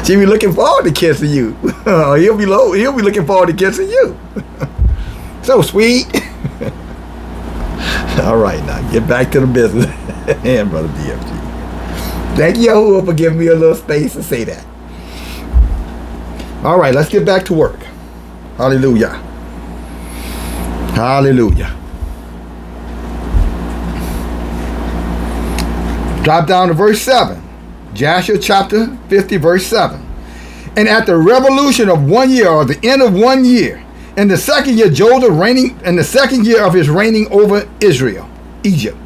She'll be looking forward to kissing you. He'll be looking forward to kissing you. So sweet. All right, now get back to the business. And Brother DFG. Thank you, Yahuwah, for giving me a little space to say that. All right, let's get back to work. Hallelujah. Hallelujah. Drop down to verse 7. Joshua chapter 50, verse 7. And at the revolution of 1 year, or the end of 1 year, in the second year, Joseph reigning, in the second year of his reigning over Egypt,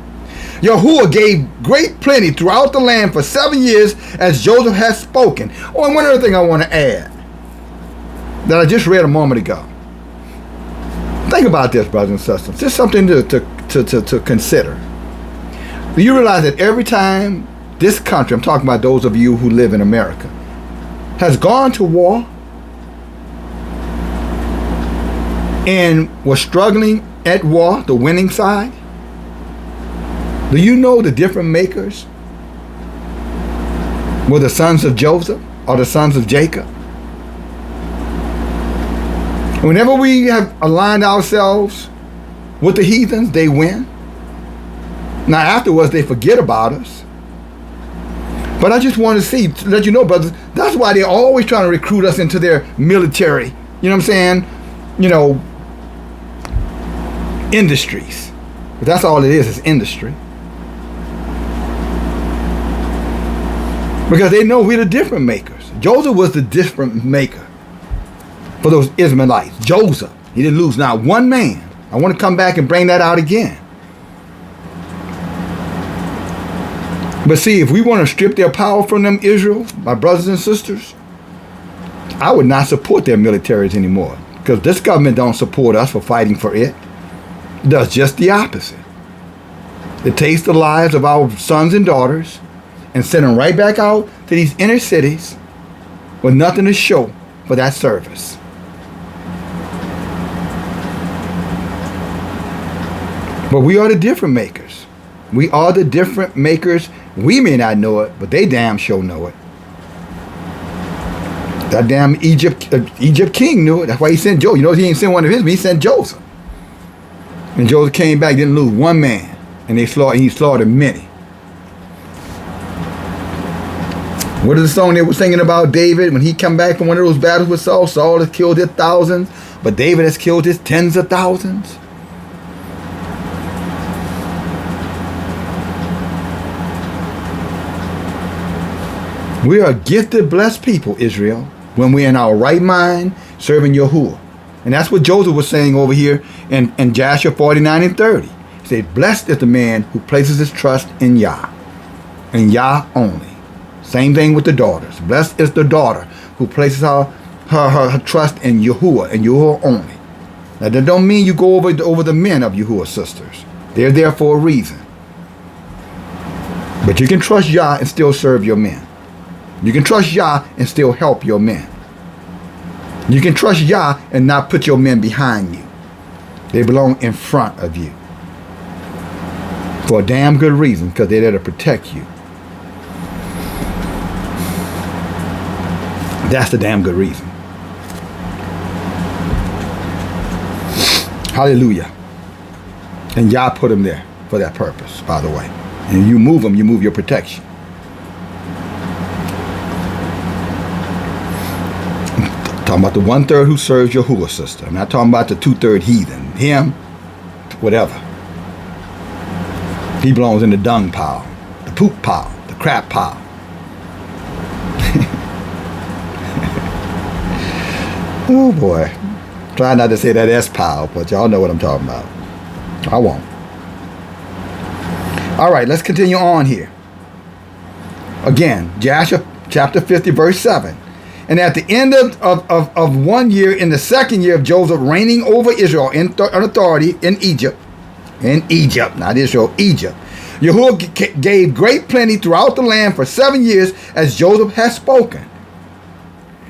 Yahuwah gave great plenty throughout the land for 7 years, as Joseph has spoken. Oh, and one other thing I want to add that I just read a moment ago. Think about this, brothers and sisters. Just something to consider. Do you realize that every time this country, I'm talking about those of you who live in America, has gone to war and was struggling at war, the winning side, do you know the different makers were the sons of Joseph or the sons of Jacob? Whenever we have aligned ourselves with the heathens, they win. Now afterwards, they forget about us. But I just want to let you know, brothers, that's why they're always trying to recruit us into their military, you know what I'm saying? Industries. But that's all it is industry. Because they know we're the different makers. Joseph was the different maker for those Israelites. Joseph, he didn't lose not one man. I want to come back and bring that out again. But see, if we want to strip their power from them, Israel, my brothers and sisters, I would not support their militaries anymore. Because this government don't support us for fighting for it. does just the opposite. It takes the lives of our sons and daughters and send them right back out to these inner cities with nothing to show for that service. But we are the difference makers. We are the difference makers. We may not know it, but they damn sure know it. That damn Egypt king knew it. That's why he sent Joseph. You know, he didn't send one of his, but he sent Joseph. And Joseph came back, didn't lose one man. And he slaughtered many. What is the song they were singing about David when he come back from one of those battles with Saul? Saul has killed his thousands, but David has killed his tens of thousands. We are gifted, blessed people, Israel, when we're in our right mind serving Yahuwah. And that's what Joseph was saying over here in Joshua 49 and 30. He said, blessed is the man who places his trust in Yah, and Yah only. Same thing with the daughters. Blessed is the daughter who places her trust in Yahuwah and Yahuwah only. Now that don't mean you go over the men of Yahuwah's sisters. They're there for a reason. But you can trust Yah and still serve your men. You can trust Yah and still help your men. You can trust Yah and not put your men behind you. They belong in front of you. For a damn good reason, because they're there to protect you. That's the damn good reason. Hallelujah. And Yah put them there for that purpose, by the way. And you move them, you move your protection. I'm talking about the 1/3 who serves Yahuwah's sister. I'm not talking about the 2/3 heathen. Him, whatever. He belongs in the dung pile, the poop pile, the crap pile. Oh boy. Try not to say that S pile, but y'all know what I'm talking about. I won't. All right, let's continue on here. Again, Joshua chapter 50, verse 7. And at the end of 1 year, in the second year of Joseph reigning over Israel in authority in Egypt, not Israel, Egypt, Yahuwah gave great plenty throughout the land for 7 years, as Joseph has spoken.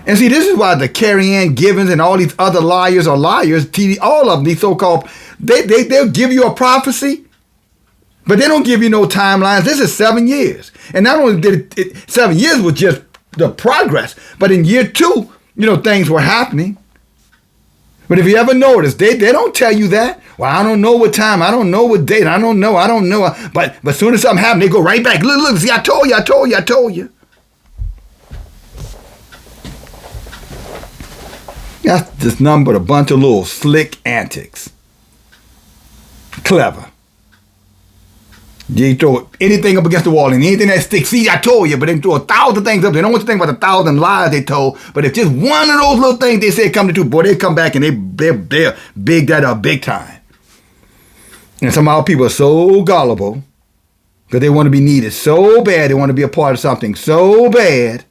And see, this is why the Carrie-Ann Givens and all these other liars are liars, all of them, these so-called, they'll give you a prophecy, but they don't give you no timelines. This is 7 years. And not only did it 7 years was just the progress, but in year 2, things were happening. But if you ever notice, they don't tell you that. Well, I don't know what time, I don't know what date, I don't know. But as soon as something happens, they go right back. Look, see, I told you. That's just nothing but a bunch of little slick antics. Clever. You throw anything up against the wall and anything that sticks. See, I told you, but they throw 1,000 things up. They don't want to think about 1,000 lies they told. But if just one of those little things they said come to do, boy, they come back and they're big that up big time. And somehow people are so gullible because they want to be needed so bad. They want to be a part of something so bad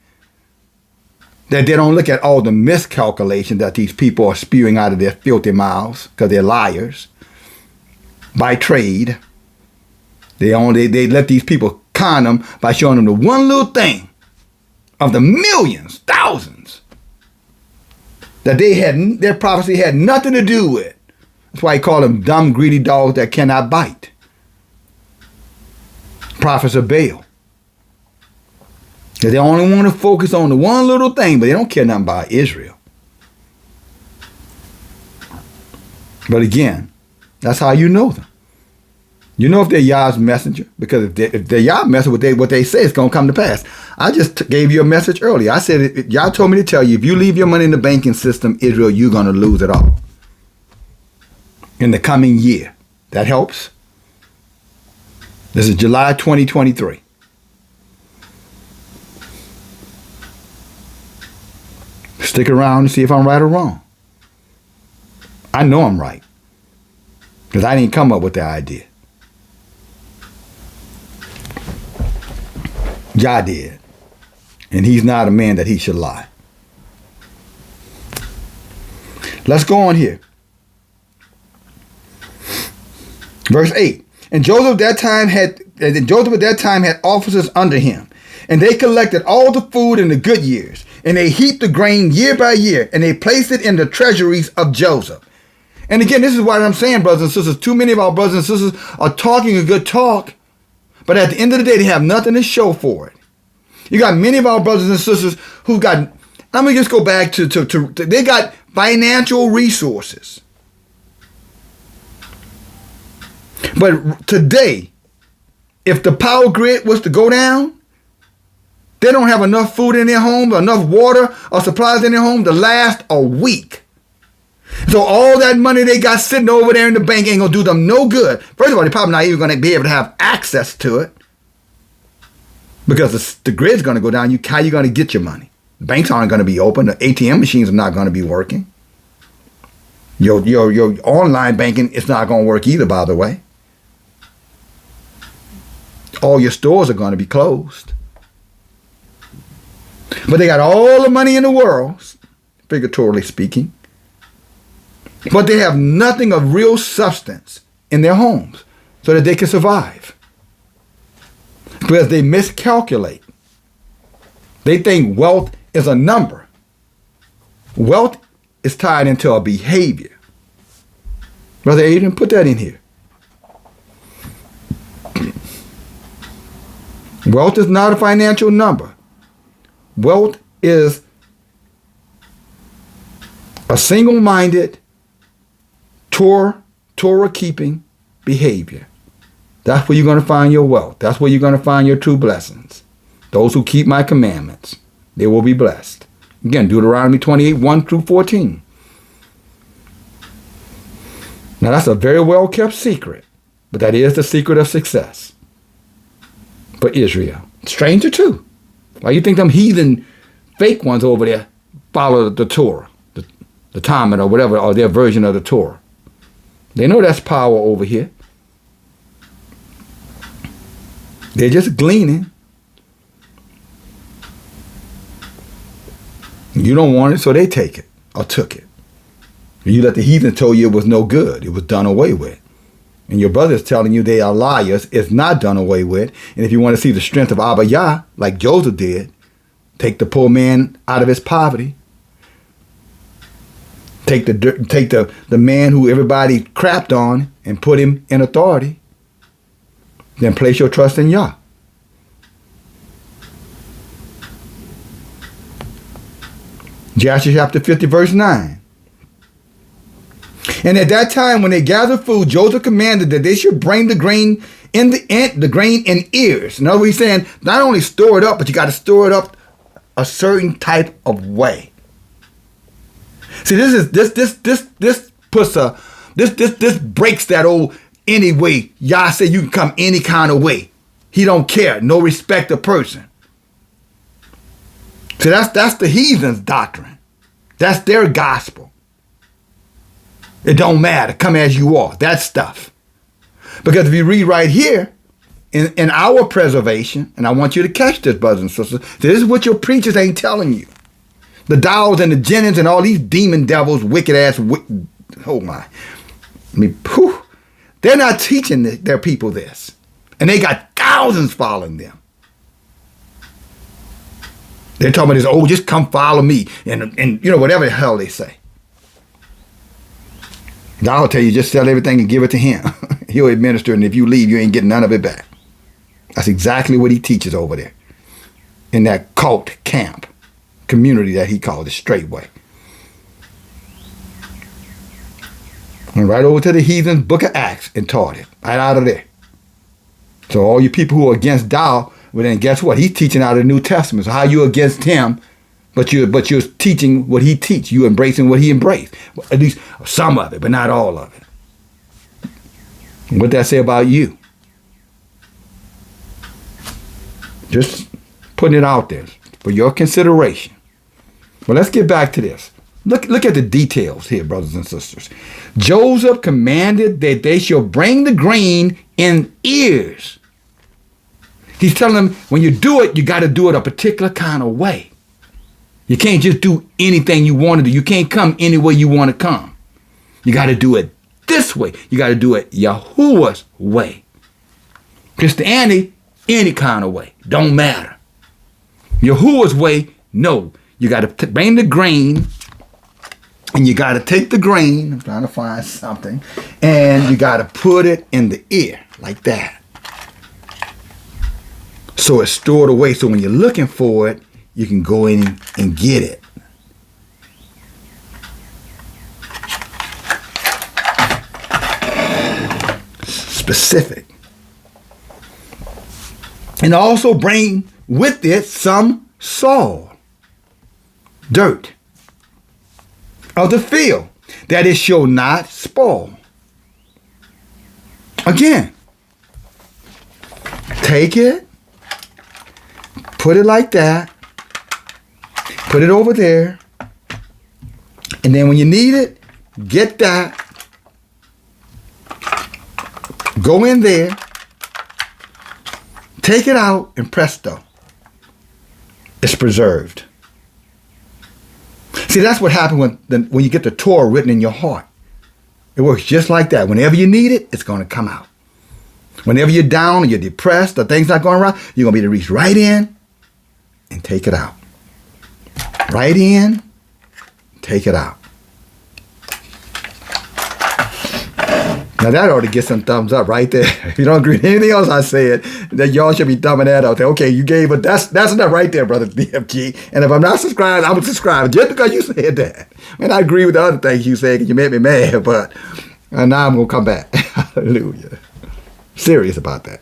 that they don't look at all the miscalculations that these people are spewing out of their filthy mouths because they're liars by trade. They let these people con them by showing them the one little thing of the millions, thousands that their prophecy had nothing to do with. That's why he called them dumb, greedy dogs that cannot bite. Prophets of Baal. Because they only want to focus on the one little thing, but they don't care nothing about Israel. But again, that's how you know them. You know if they're Yah's messenger, because if they're Yah's messenger, what they say is going to come to pass. I just gave you a message earlier. I said, Yah told me to tell you, if you leave your money in the banking system, Israel, you're going to lose it all in the coming year. That helps. This is July 2023. Stick around and see if I'm right or wrong. I know I'm right, because I didn't come up with the idea. Yah did. And he's not a man that he should lie. Let's go on here. Verse 8. And Joseph at that time had officers under him, and they collected all the food in the good years, and they heaped the grain year by year, and they placed it in the treasuries of Joseph. And again, this is what I'm saying, brothers and sisters. Too many of our brothers and sisters are talking a good talk, but at the end of the day, they have nothing to show for it. You got many of our brothers and sisters who got, let me just go back to they got financial resources. But today, if the power grid was to go down, they don't have enough food in their home, enough water or supplies in their home to last a week. So all that money they got sitting over there in the bank ain't going to do them no good. First of all, they're probably not even going to be able to have access to it because the grid's going to go down. How you going to get your money? The banks aren't going to be open. The ATM machines are not going to be working. Your online banking is not going to work either, by the way. All your stores are going to be closed. But they got all the money in the world, figuratively speaking. But they have nothing of real substance in their homes so that they can survive. Because they miscalculate. They think wealth is a number. Wealth is tied into a behavior. Brother Adrian, put that in here. Wealth is not a financial number. Wealth is a single-minded, Torah-keeping behavior. That's where you're going to find your wealth. That's where you're going to find your true blessings. Those who keep my commandments, they will be blessed. Again, Deuteronomy 28, 1 through 14. Now, that's a very well-kept secret, but that is the secret of success for Israel. Stranger, too. Why you think them heathen fake ones over there follow the Torah, the Talmud or whatever, or their version of the Torah? They know that's power over here. They're just gleaning. You don't want it, so they take it or took it. You let the heathen tell you it was no good. It was done away with. And your brother is telling you they are liars. It's not done away with. And if you want to see the strength of Abba Yah, like Joseph did, take the poor man out of his poverty. Take the man who everybody crapped on and put him in authority. Then place your trust in Yah. Joshua chapter 50, verse 9. And at that time, when they gathered food, Joseph commanded that they should bring the grain in ears. In other words, he's saying not only store it up, but you got to store it up a certain type of way. See, this breaks that old any way. Yah said you can come any kind of way. He don't care. No respect of person. See, that's the heathen's doctrine. That's their gospel. It don't matter. Come as you are. That stuff. Because if you read right here, in our preservation, and I want you to catch this, brothers and sisters, this is what your preachers ain't telling you. The Dows and the Jennings and all these demon devils, wicked ass, oh my. I mean, whew, they're not teaching their people this. And they got thousands following them. They're talking about this, oh, just come follow me. And you know, whatever the hell they say. God will tell you, just sell everything and give it to him. He'll administer, and if you leave, you ain't getting none of it back. That's exactly what he teaches over there. In that cult camp community that he called the Straightway. Went right over to the heathen book of Acts and taught it. Right out of there. So all you people who are against Dow, well then guess what? He's teaching out of the New Testament. So how you against him, but you're teaching what he teach. You embracing what he embraced. Well, at least some of it, but not all of it. What that say about you? Just putting it out there for your consideration. But let's get back to this. Look at the details here, brothers and sisters. Joseph commanded that they shall bring the grain in ears. He's telling them, when you do it, you got to do it a particular kind of way. You can't just do anything you want to do. You can't come any way you want to come. You got to do it this way. You got to do it Yahuwah's way. Christianity, any kind of way. Don't matter. Yahuwah's way, no. You got to bring the grain, and you got to take the grain. I'm trying to find something. And you got to put it in the ear like that. So it's stored away. So when you're looking for it, you can go in and get it. Specific. And also bring with it some soil, dirt of the field, that it shall not spoil. Again, take it, put it like that, put it over there, and then when you need it, get that, go in there, take it out, and presto, it's preserved. See, that's what happens when you get the Torah written in your heart. It works just like that. Whenever you need it, it's going to come out. Whenever you're down or you're depressed or things not going right, you're going to be able to reach right in and take it out. Right in, take it out. Now that ought to get some thumbs up right there. If you don't agree with anything else I said, then y'all should be thumbing that out there. Okay, you gave it. That's enough right there, brother DFG. And if I'm not subscribed, I would subscribe just because you said that. And I agree with the other things you said because you made me mad, but now I'm going to come back. Hallelujah. Serious about that.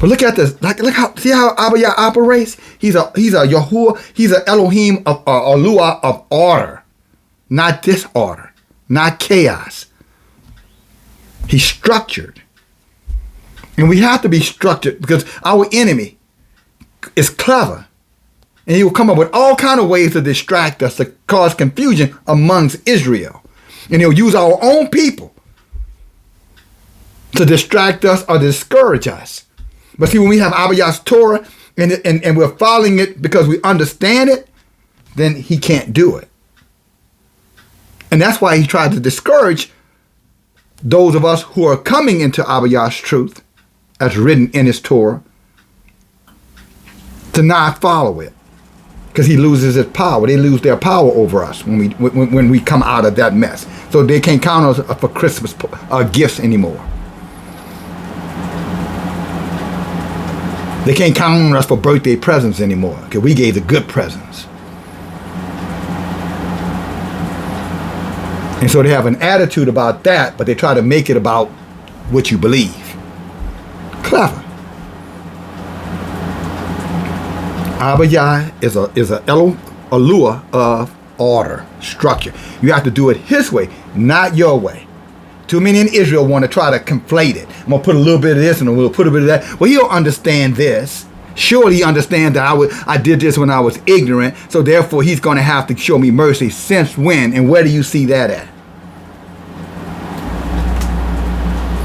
But look at this. Look how, see how Abba Yah operates? He's a Yahuwah. He's an Elohim of Alua of order, not disorder. Not chaos. He's structured. And we have to be structured because our enemy is clever. And he will come up with all kinds of ways to distract us, to cause confusion amongst Israel. And he'll use our own people to distract us or discourage us. But see, when we have Abba Yah's Torah and we're following it because we understand it, then he can't do it. And that's why he tried to discourage those of us who are coming into Abba Yah's truth, as written in his Torah, to not follow it. Because he loses his power. They lose their power over us when we come out of that mess. So they can't count on us for Christmas gifts anymore. They can't count on us for birthday presents anymore, because we gave the good presents. And so they have an attitude about that, but they try to make it about what you believe. Clever. Abba Yah is a Alua of order, structure. You have to do it his way, not your way. Too many in Israel want to try to conflate it. I'm going to put a little bit of this and we'll put a bit of that. Well, he don't understand this. Surely he understands that I did this when I was ignorant, so therefore he's going to have to show me mercy. Since when? And where do you see that at?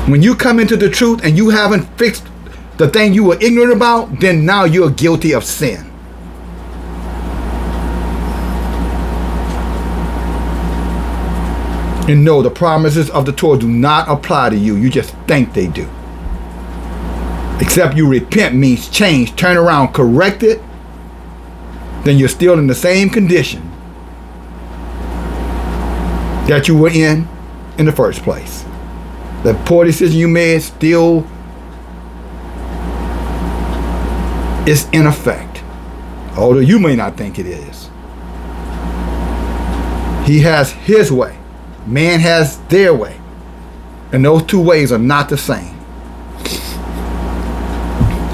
When you come into the truth and you haven't fixed the thing you were ignorant about, then now you're guilty of sin. And no, the promises of the Torah do not apply to you. You just think they do. Except you repent means change, turn around, correct it, then you're still in the same condition that you were in the first place. The poor decision you made still is in effect, although you may not think it is. He has his way. Man has their way. And those two ways are not the same.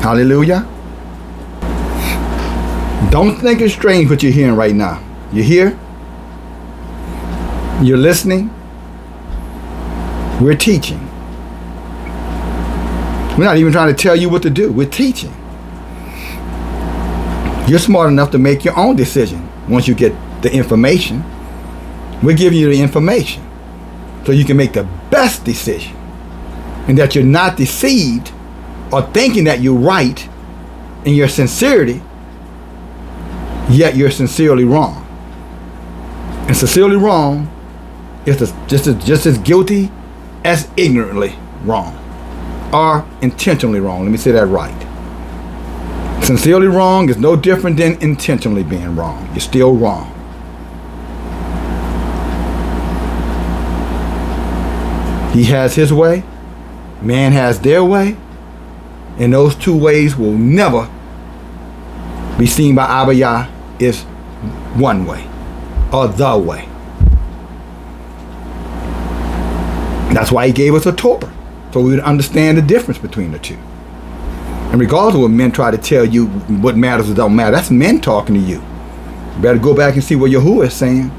Hallelujah. Don't think it's strange what you're hearing right now. You're here. You're listening. We're teaching. We're not even trying to tell you what to do. We're teaching. You're smart enough to make your own decision once you get the information. We're giving you the information so you can make the best decision, and that you're not deceived or thinking that you're right in your sincerity, yet you're sincerely wrong. And sincerely wrong It's just as guilty as ignorantly wrong or intentionally wrong. Let me say that right. Sincerely wrong is no different than intentionally being wrong. You're still wrong. He has his way. Man has their way. And those two ways will never be seen by Abba Yah as one way or the way. That's why he gave us a Torah, so we would understand the difference between the two. And regardless of what men try to tell you what matters or don't matter, that's men talking to you. You better go back and see what Yahuwah is saying.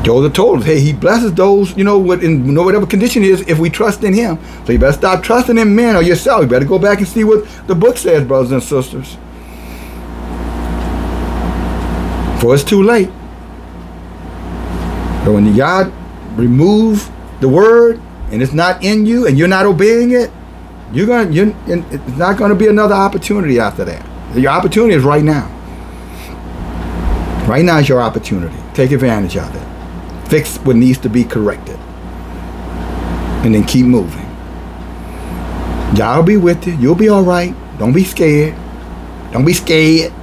Joseph told us, hey, he blesses those, in whatever condition it is, if we trust in him. So you better stop trusting in men or yourself. You better go back and see what the book says, brothers and sisters. For it's too late. So when God remove the word and it's not in you and you're not obeying it, it's not going to be another opportunity after that. Your opportunity is right now. Right now is your opportunity. Take advantage of it. Fix what needs to be corrected. And then keep moving. God will be with you. You'll be all right. Don't be scared. Don't be scared.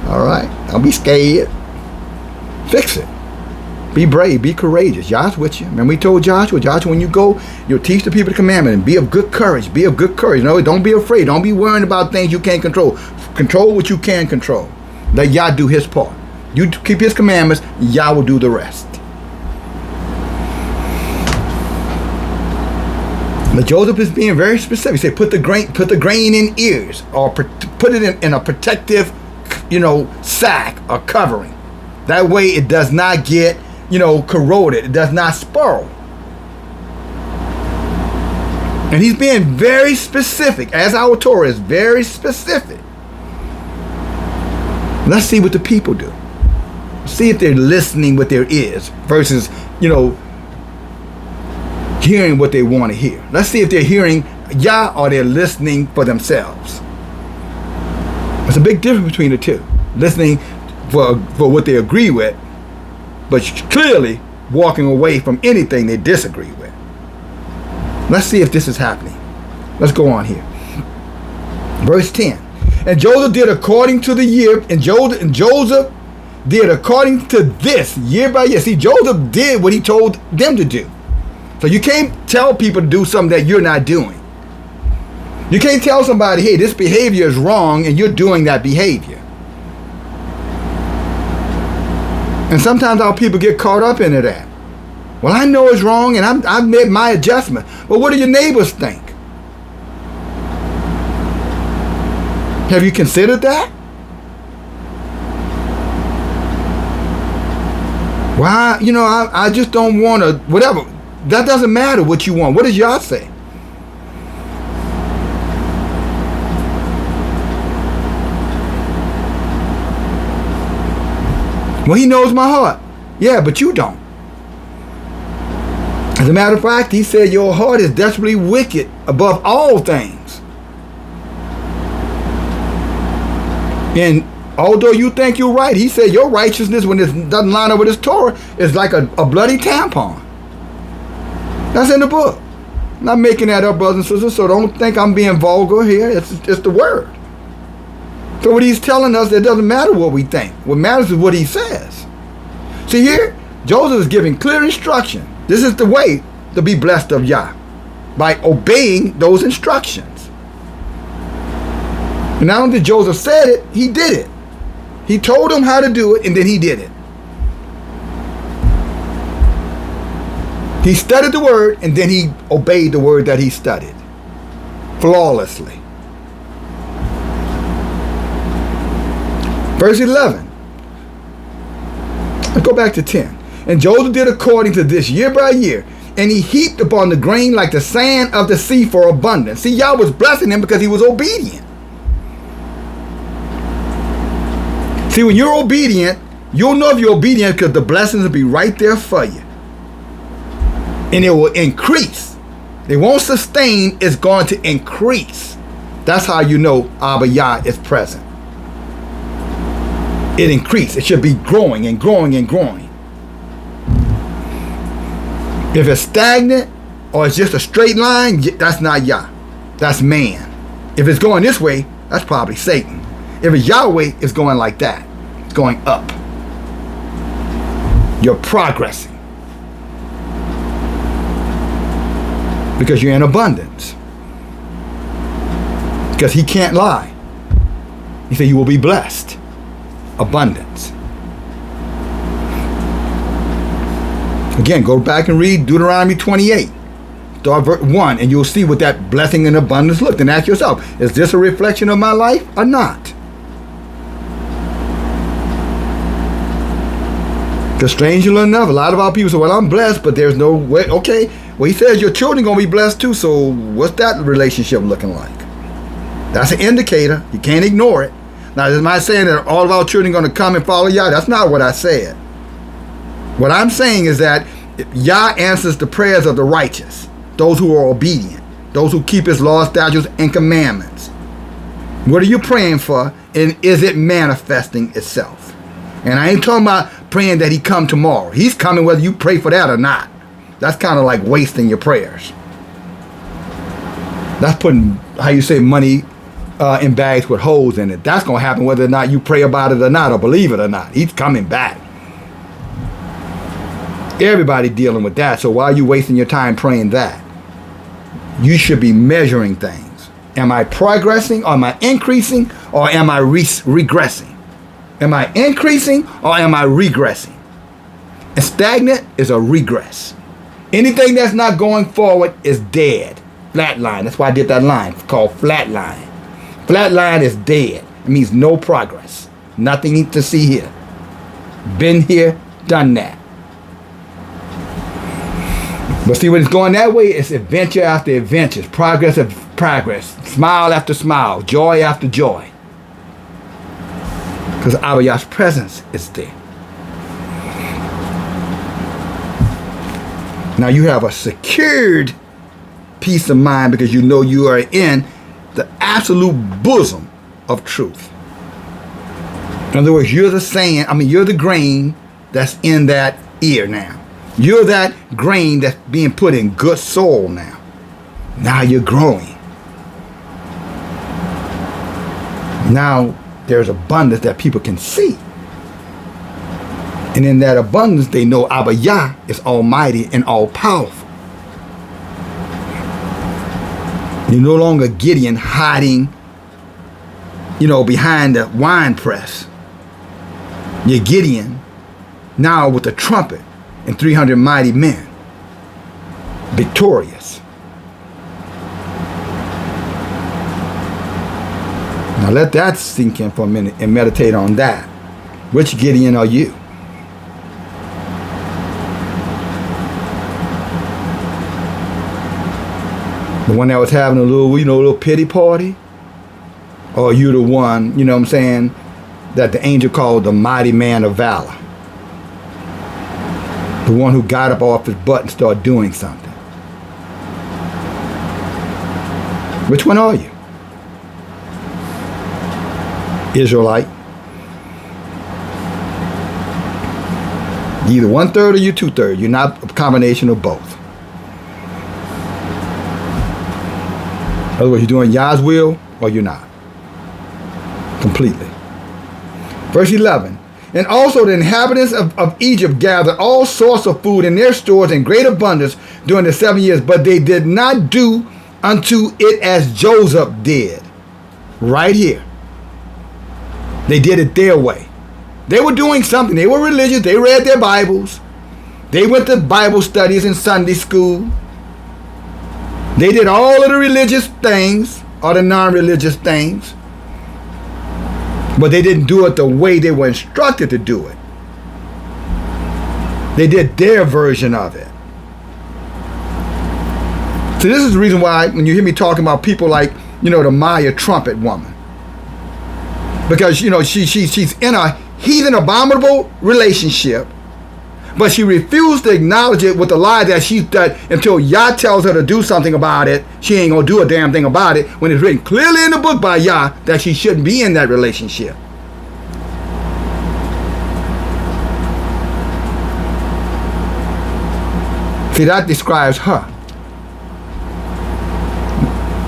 All right? Don't be scared. Fix it. Be brave. Be courageous. Yah's with you. Remember we told Joshua, when you go, you'll teach the people the commandment and be of good courage. Be of good courage. Don't be afraid. Don't be worrying about things you can't control. Control what you can control. Let Yah do his part. You keep his commandments, Yah will do the rest. But Joseph is being very specific. He said, put the grain in ears, or put it in a protective, sack or covering. That way it does not get, corroded. It does not spoil. And he's being very specific, as our Torah is very specific. Let's see what the people do. See if they're listening with their ears versus, hearing what they want to hear. Let's see if they're hearing Yah or they're listening for themselves. There's a big difference between the two. Listening for what they agree with, but clearly walking away from anything they disagree with. Let's see if this is happening. Let's go on here. Verse 10. And Joseph did according to the year, and Joseph did according to this, year by year. See, Joseph did what he told them to do. So you can't tell people to do something that you're not doing. You can't tell somebody, hey, this behavior is wrong, and you're doing that behavior. And sometimes our people get caught up into that. Well, I know it's wrong, and I've made my adjustment. Well, what do your neighbors think? Have you considered that? Why, I just don't want to, whatever. That doesn't matter what you want. What does Yah say? Well, he knows my heart. Yeah, but you don't. As a matter of fact, he said your heart is desperately wicked above all things. And although you think you're right, he said your righteousness, when it doesn't line up with his Torah, is like a bloody tampon. That's in the book. I'm not making that up, brothers and sisters, so don't think I'm being vulgar here. It's the word. So what he's telling us, it doesn't matter what we think. What matters is what he says. See here, Joseph is giving clear instruction. This is the way to be blessed of Yah, by obeying those instructions. And not only did Joseph said it, he did it. He told him how to do it, and then he did it. He studied the word, and then he obeyed the word that he studied flawlessly. Verse 11. Let's go back to 10. And Joseph did according to this year by year, and he heaped upon the grain like the sand of the sea for abundance. See, Yah was blessing him because he was obedient. See, when you're obedient, you'll know if you're obedient because the blessings will be right there for you. And it will increase. It won't sustain, it's going to increase. That's how you know Abba Yah is present. It increased. It should be growing and growing and growing. If it's stagnant or it's just a straight line, that's not Yah. That's man. If it's going this way, that's probably Satan. If it's Yahweh, it's going like that. It's going up. You're progressing. Because you're in abundance. Because he can't lie. He said you will be blessed. Abundance. Again, go back and read Deuteronomy 28. Start verse 1, and you'll see what that blessing and abundance looked. And ask yourself, is this a reflection of my life or not? Because strangely enough, a lot of our people say, well, I'm blessed, but there's no way. Okay, well, he says your children are going to be blessed too, so what's that relationship looking like? That's an indicator. You can't ignore it. Now, am I saying that all of our children are going to come and follow Yah? That's not what I said. What I'm saying is that Yah answers the prayers of the righteous, those who are obedient, those who keep his laws, statutes, and commandments. What are you praying for, and is it manifesting itself? And I ain't talking about praying that he come tomorrow. He's coming whether you pray for that or not. That's kind of like wasting your prayers. That's putting, how you say, money in bags with holes in it. That's going to happen whether or not you pray about it or not, or believe it or not. He's coming back. Everybody dealing with that, so why are you wasting your time praying that? You should be measuring things. Am I progressing, or am I increasing, or am I regressing? Am I increasing, or am I regressing? And stagnant is a regress. Anything that's not going forward is dead. Flat line. That's why I did that line. It's called flat line. Flat line is dead. It means no progress. Nothing to see here. Been here, done that. But see, when it's going that way, it's adventure after adventure, progress after progress, smile after smile, joy after joy. Because our Yah's presence is there. Now you have a secured peace of mind because you know you are in the absolute bosom of truth. In other words, you're you're the grain that's in that ear now. You're that grain that's being put in good soil now. Now you're growing. Now there's abundance that people can see. And in that abundance, they know Abba Yah is almighty and all-powerful. You're no longer Gideon hiding, behind the wine press. You're Gideon now with a trumpet and 300 mighty men, victorious. Now let that sink in for a minute and meditate on that. Which Gideon are you? The one that was having a little pity party? Or are you the one, that the angel called the mighty man of valor? The one who got up off his butt and started doing something. Which one are you? Israelite. You're either 1/3 or you're 2/3. You're not a combination of both. In other words, you're doing Yah's will or you're not. Completely. Verse 11. And also the inhabitants of Egypt gathered all sorts of food in their stores in great abundance during the 7 years, but they did not do unto it as Joseph did. Right here. They did it their way. They were doing something. They were religious. They read their Bibles. They went to Bible studies in Sunday school. They did all of the religious things or the non-religious things. But they didn't do it the way they were instructed to do it. They did their version of it. So this is the reason why when you hear me talking about people like, the Maya trumpet woman. Because, she's in a heathen, abominable relationship, but she refused to acknowledge it with the lie that until Yah tells her to do something about it, she ain't going to do a damn thing about it, when it's written clearly in the book by Yah that she shouldn't be in that relationship. See, that describes her.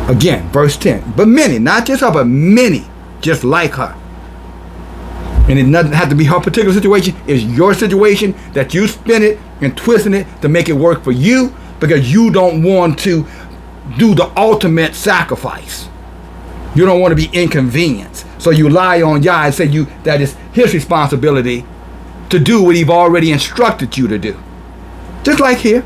Again, verse 10. But many, not just her, but many just like her. And it doesn't have to be her particular situation. It's your situation that you spin it and twisting it to make it work for you, because you don't want to do the ultimate sacrifice. You don't want to be inconvenienced. So you lie on Yah and say that it's his responsibility to do what he's already instructed you to do. Just like here.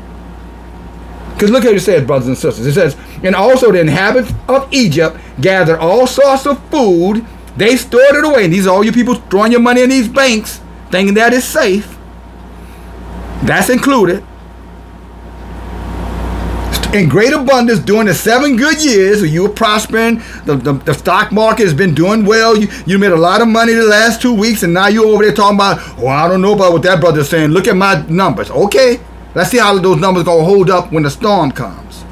Because look at what it says, brothers and sisters. It says, and also the inhabitants of Egypt gathered all sorts of food. They stored it away. And these are all you people throwing your money in these banks, thinking that it's safe. That's included. In great abundance during the 7 good years, you were prospering. The stock market has been doing well. You made a lot of money the last 2 weeks, and now you're over there talking about, oh, I don't know about what that brother's saying. Look at my numbers. Okay, let's see how those numbers are going to hold up when the storm comes.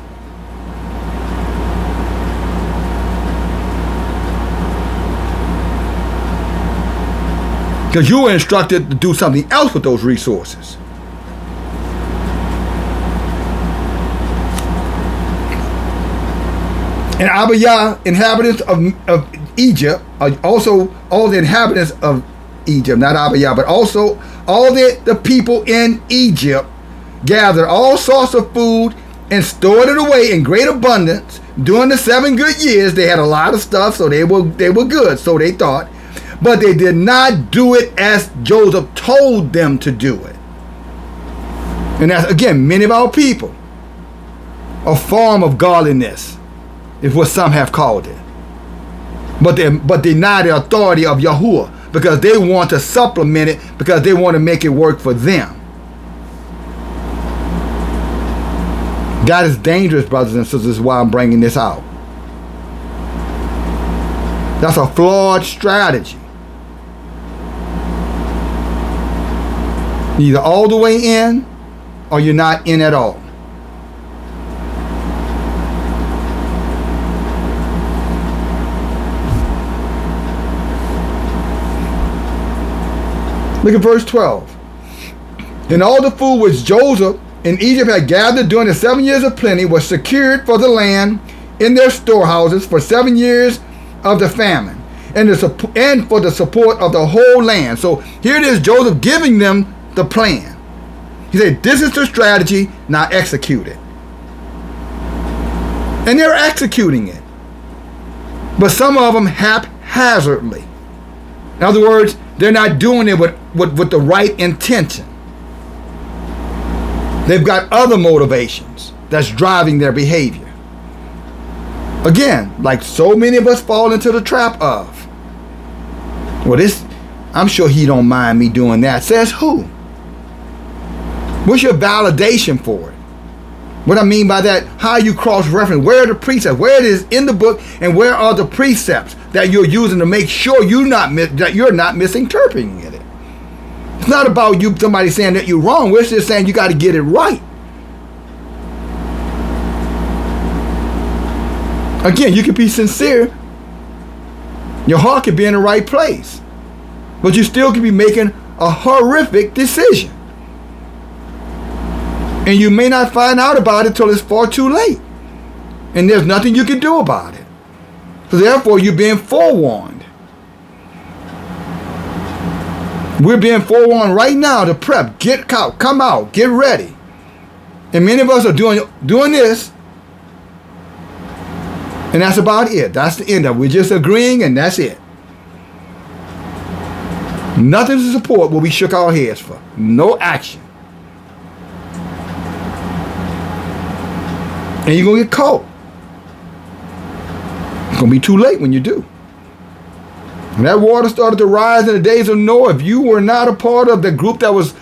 Because you were instructed to do something else with those resources. And Abiyah, inhabitants of Egypt, also all the inhabitants of Egypt, not Abiyah, but also all the people in Egypt gathered all sorts of food and stored it away in great abundance. During the 7 good years, they had a lot of stuff, so they were good, so they thought. But they did not do it as Joseph told them to do it. And that's, again, many of our people, a form of godliness is what some have called it. But deny the authority of Yahuwah because they want to supplement it, because they want to make it work for them. God is dangerous, brothers and sisters. This is why I'm bringing this out. That's a flawed strategy. Either all the way in or you're not in at all. Look at verse 12. And all the food which Joseph in Egypt had gathered during the 7 years of plenty was secured for the land in their storehouses for 7 years of the famine, and for the support of the whole land. So here it is, Joseph giving them the plan. He said, this is the strategy, now execute it. And they're executing it. But some of them haphazardly. In other words, they're not doing it with the right intention. They've got other motivations that's driving their behavior. Again, like so many of us fall into the trap of, well, I'm sure he don't mind me doing that. Says who? What's your validation for it? What I mean by that, how you cross-reference, where are the precepts, where it is in the book, and where are the precepts that you're using to make sure that you're not misinterpreting it. It's not about somebody saying that you're wrong. We're just saying you got to get it right. Again, you can be sincere. Your heart can be in the right place. But you still can be making a horrific decision. And you may not find out about it till it's far too late. And there's nothing you can do about it. So therefore, you're being forewarned. We're being forewarned right now to prep, come out, get ready. And many of us are doing this. And that's about it. That's the end of it. We're just agreeing and that's it. Nothing to support what we shook our heads for. No action. And you're going to get caught. It's going to be too late when you do. When that water started to rise in the days of Noah, if you were not a part of the group that was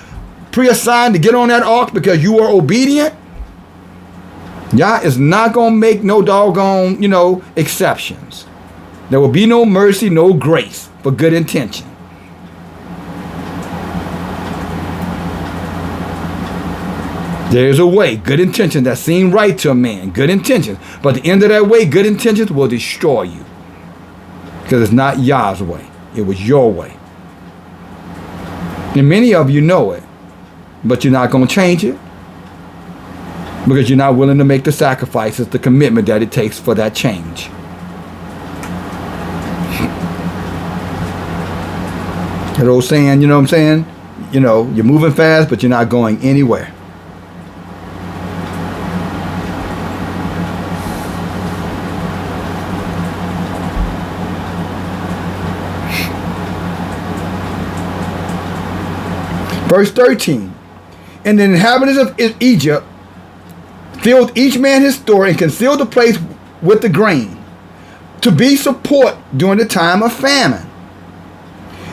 pre-assigned to get on that ark because you were obedient, Yah is not going to make no doggone, exceptions. There will be no mercy, no grace for good intention. There's a way, good intention, that seemed right to a man, good intentions. But at the end of that way, good intentions will destroy you. Because it's not Yah's way. It was your way. And many of you know it, but you're not going to change it. Because you're not willing to make the sacrifices, the commitment that it takes for that change. That old saying, you know what I'm saying? You know, you're moving fast, but you're not going anywhere. Verse 13. And the inhabitants of Egypt filled each man his store and concealed the place with the grain to be support during the time of famine.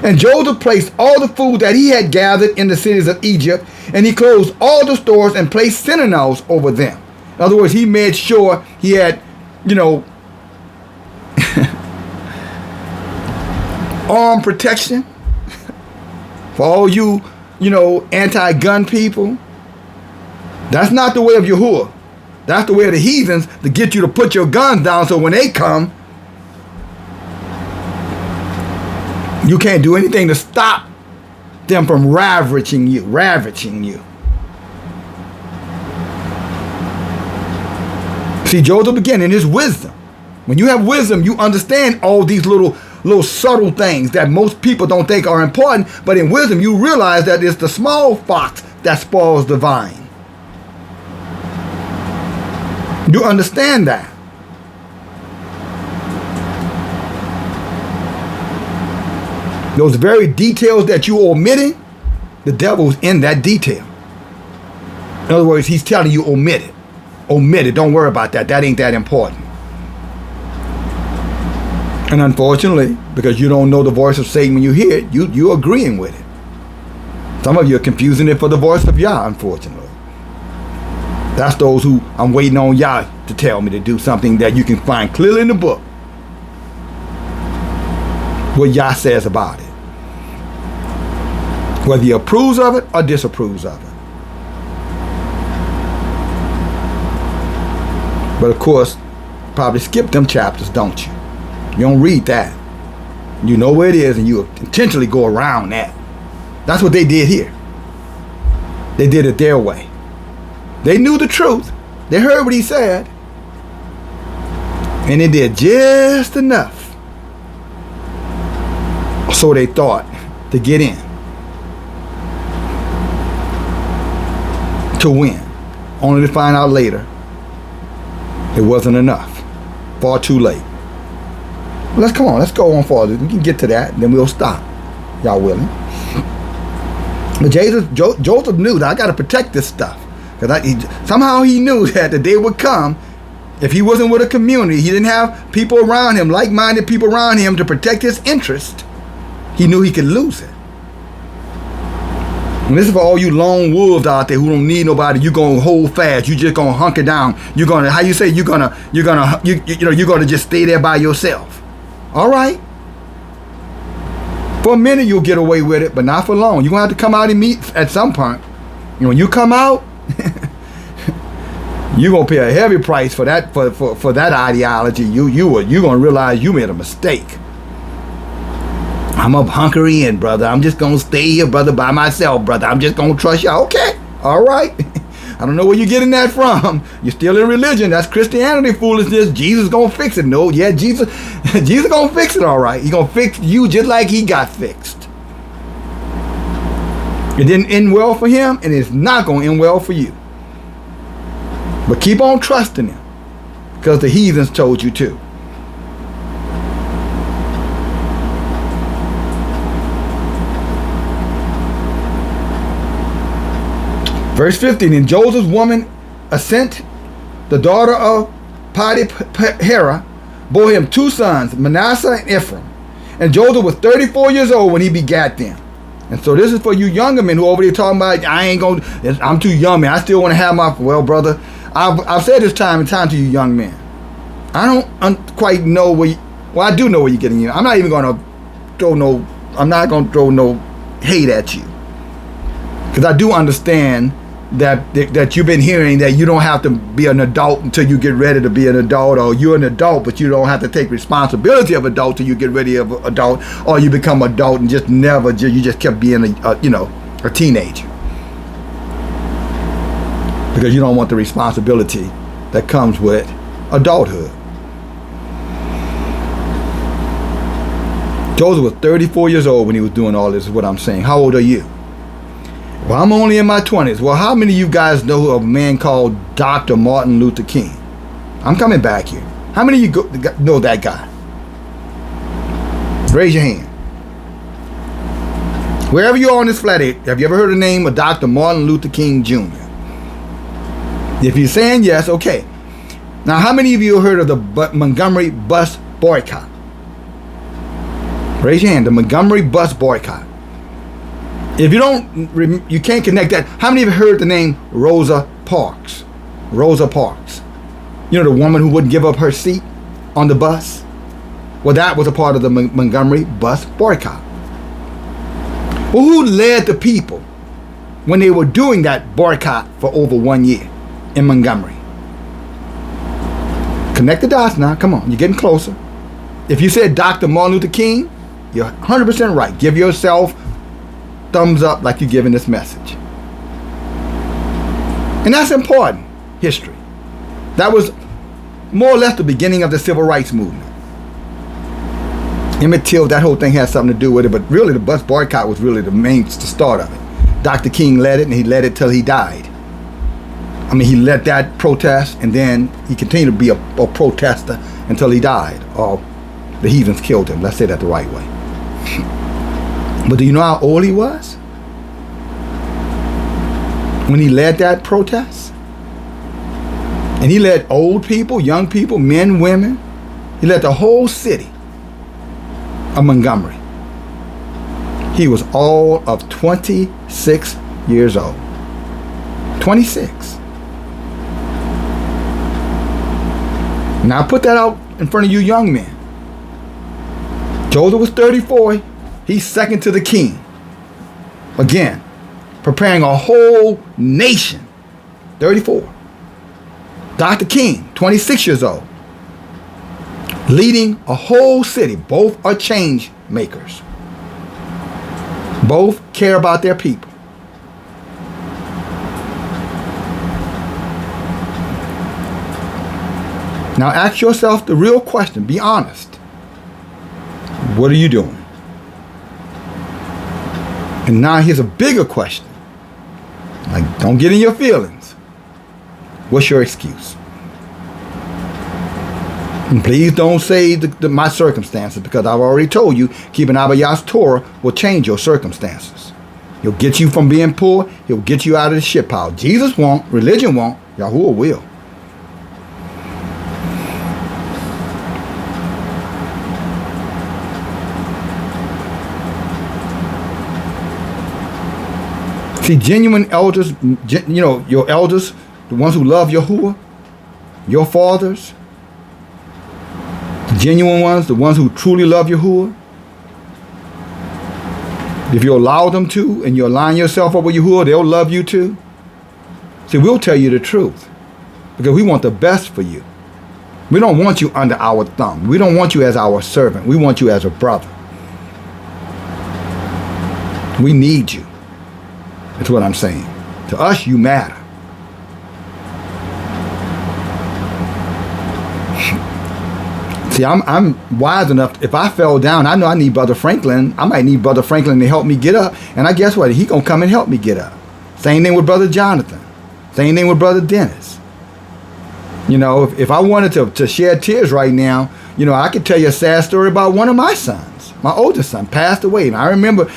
And Joseph placed all the food that he had gathered in the cities of Egypt, and he closed all the stores and placed sentinels over them. In other words, he made sure he had, you know, armed protection for all you, you know, anti-gun people. That's not the way of Yahuwah. That's the way of the heathens, to get you to put your guns down so when they come, you can't do anything to stop them from ravaging you. See, Joseph began in his wisdom. When you have wisdom, you understand all these little subtle things that most people don't think are important. But in wisdom, you realize that it's the small fox that spoils the vine. You understand that. Those very details that you're omitting, the devil's in that detail. In other words, he's telling you omit it. Omit it. Don't worry about that. That ain't that important. And unfortunately, because you don't know the voice of Satan when you hear it, you're agreeing with it. Some of you are confusing it for the voice of Yah, unfortunately. That's those who I'm waiting on Yah to tell me to do something that you can find clearly in the book. What Yah says about it. Whether he approves of it or disapproves of it. But of course, probably skip them chapters, don't you? You don't read that. You know where it is and you intentionally go around that. That's what they did here. They did it their way. They knew the truth. They heard what he said. And they did just enough, so they thought, to get in. To win. Only to find out later it wasn't enough. Far too late. Let's go on farther. We can get to that, and then we'll stop. Y'all willing? But Joseph knew that I got to protect this stuff. Because somehow he knew that the day would come, if he wasn't with a community, he didn't have people around him, like-minded people around him to protect his interest, he knew he could lose it. And this is for all you lone wolves out there who don't need nobody. You're going to hold fast. You just going to hunker down. You're going to, how you say, you're going to just stay there by yourself. All right. For a minute, you'll get away with it, but not for long. You're going to have to come out and meet at some point. And when you come out, you're going to pay a heavy price for that, for that ideology. You're going to realize you made a mistake. I'm up hunkering in, brother. I'm just going to stay here, brother, by myself, brother. I'm just going to trust you. Okay. All right. I don't know where you're getting that from. You're still in religion. That's Christianity foolishness. Jesus going to fix it. No, yeah, Jesus going to fix it, all right. He's going to fix you just like he got fixed. It didn't end well for him, and it's not going to end well for you. But keep on trusting him, because the heathens told you to. Verse 15, and Joseph's woman Ascent, the daughter of Potiphera, bore him two sons, Manasseh and Ephraim. And Joseph was 34 years old when he begat them. And so this is for you younger men who over there talking about, I'm too young, man. I still want to have my, well, brother, I've said this time and time to you young men. I don't quite know where I do know where you're getting in. I'm not even going to throw no hate at you. Because I do understand that you've been hearing that you don't have to be an adult until you get ready to be an adult, or you're an adult but you don't have to take responsibility of adult till you get ready of adult, or you become adult and you just kept being a teenager. because you don't want the responsibility that comes with adulthood. Joseph was 34 years old when he was doing all this, is what I'm saying. How old are you? Well, I'm only in my 20s. Well, how many of you guys know of a man called Dr. Martin Luther King? I'm coming back here. How many of you know that guy? Raise your hand. Wherever you are on this flat, have you ever heard the name of Dr. Martin Luther King Jr.? If you're saying yes, okay. Now, how many of you have heard of the Montgomery bus boycott? Raise your hand. The Montgomery bus boycott. If you don't, you can't connect that. How many of you have heard the name Rosa Parks? Rosa Parks. You know, the woman who wouldn't give up her seat on the bus? Well, that was a part of the Montgomery bus boycott. Well, who led the people when they were doing that boycott for over 1 year in Montgomery? Connect the dots now. Come on, you're getting closer. If you said Dr. Martin Luther King, you're 100% right. Give yourself thumbs up like you're giving this message. And that's important history. That was more or less the beginning of the civil rights movement. Emmett Till, that whole thing had something to do with it, but really the bus boycott was really the start of it. Dr. King led it, and he led it till he died. I mean, he led that protest, and then he continued to be a protester until he died, or the heathens killed him. Let's say that the right way. But do you know how old he was when he led that protest? And he led old people, young people, men, women. He led the whole city of Montgomery. He was all of 26 years old. 26. Now put that out in front of you young men. Joseph was 34. He's second to the king. Again, preparing a whole nation. 34. Dr. King, 26 years old. Leading a whole city. Both are change makers. Both care about their people. Now ask yourself the real question. Be honest. What are you doing? And now here's a bigger question. Like, don't get in your feelings. What's your excuse? And please don't say my circumstances, because I've already told you, keeping Abba's Torah will change your circumstances. He'll get you from being poor. He'll get you out of the shit pile. Jesus won't. Religion won't. Yahuwah will. See, genuine elders, you know, your elders, the ones who love Yahuwah, your fathers, the genuine ones, the ones who truly love Yahuwah, if you allow them to and you align yourself up with Yahuwah, they'll love you too. See, we'll tell you the truth because we want the best for you. We don't want you under our thumb. We don't want you as our servant. We want you as a brother. We need you. That's what I'm saying. To us, you matter. See, I'm wise enough. If I fell down, I know I need Brother Franklin. I might need Brother Franklin to help me get up. And I guess what? He gonna come and help me get up. Same thing with Brother Jonathan. Same thing with Brother Dennis. You know, if I wanted to shed tears right now, you know, I could tell you a sad story about one of my sons. My oldest son passed away. And I remember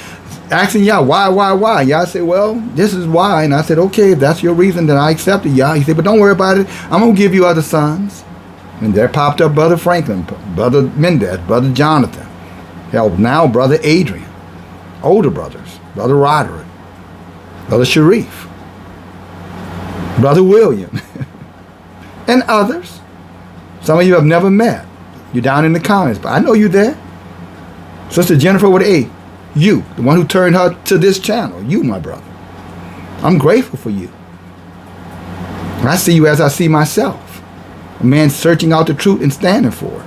asking y'all, why? Y'all said, well, this is why. And I said, okay, if that's your reason, then I accepted y'all. He said, but don't worry about it. I'm going to give you other sons. And there popped up Brother Franklin, Brother Mendez, Brother Jonathan. Hell, now Brother Adrian. Older brothers. Brother Roderick. Brother Sharif. Brother William. And others. Some of you have never met. You're down in the comments, but I know you're there. Sister Jennifer with A. You, the one who turned her to this channel. You, my brother. I'm grateful for you. I see you as I see myself. A man searching out the truth and standing for it.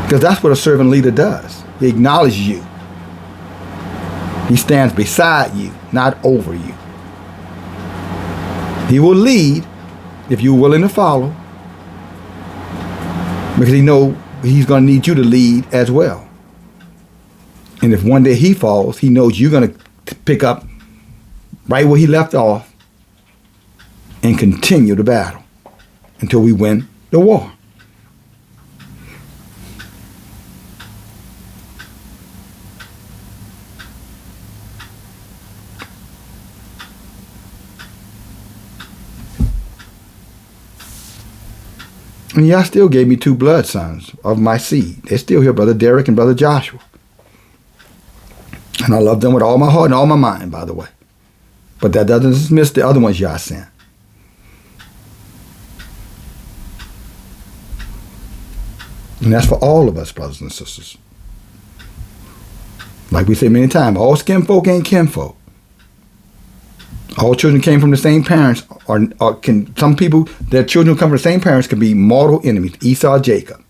Because that's what a servant leader does. He acknowledges you. He stands beside you, not over you. He will lead if you're willing to follow, because he knows he's going to need you to lead as well. And if one day he falls, he knows you're going to pick up right where he left off and continue the battle until we win the war. And Yah still gave me 2 blood sons of my seed. They're still here, Brother Derek and Brother Joshua. And I love them with all my heart and all my mind, by the way. But that doesn't dismiss the other ones Yah sent. And that's for all of us, brothers and sisters. Like we say many times, all skin folk ain't kinfolk. All children came from the same parents, or can some people, their children who come from the same parents can be mortal enemies. Esau, Jacob.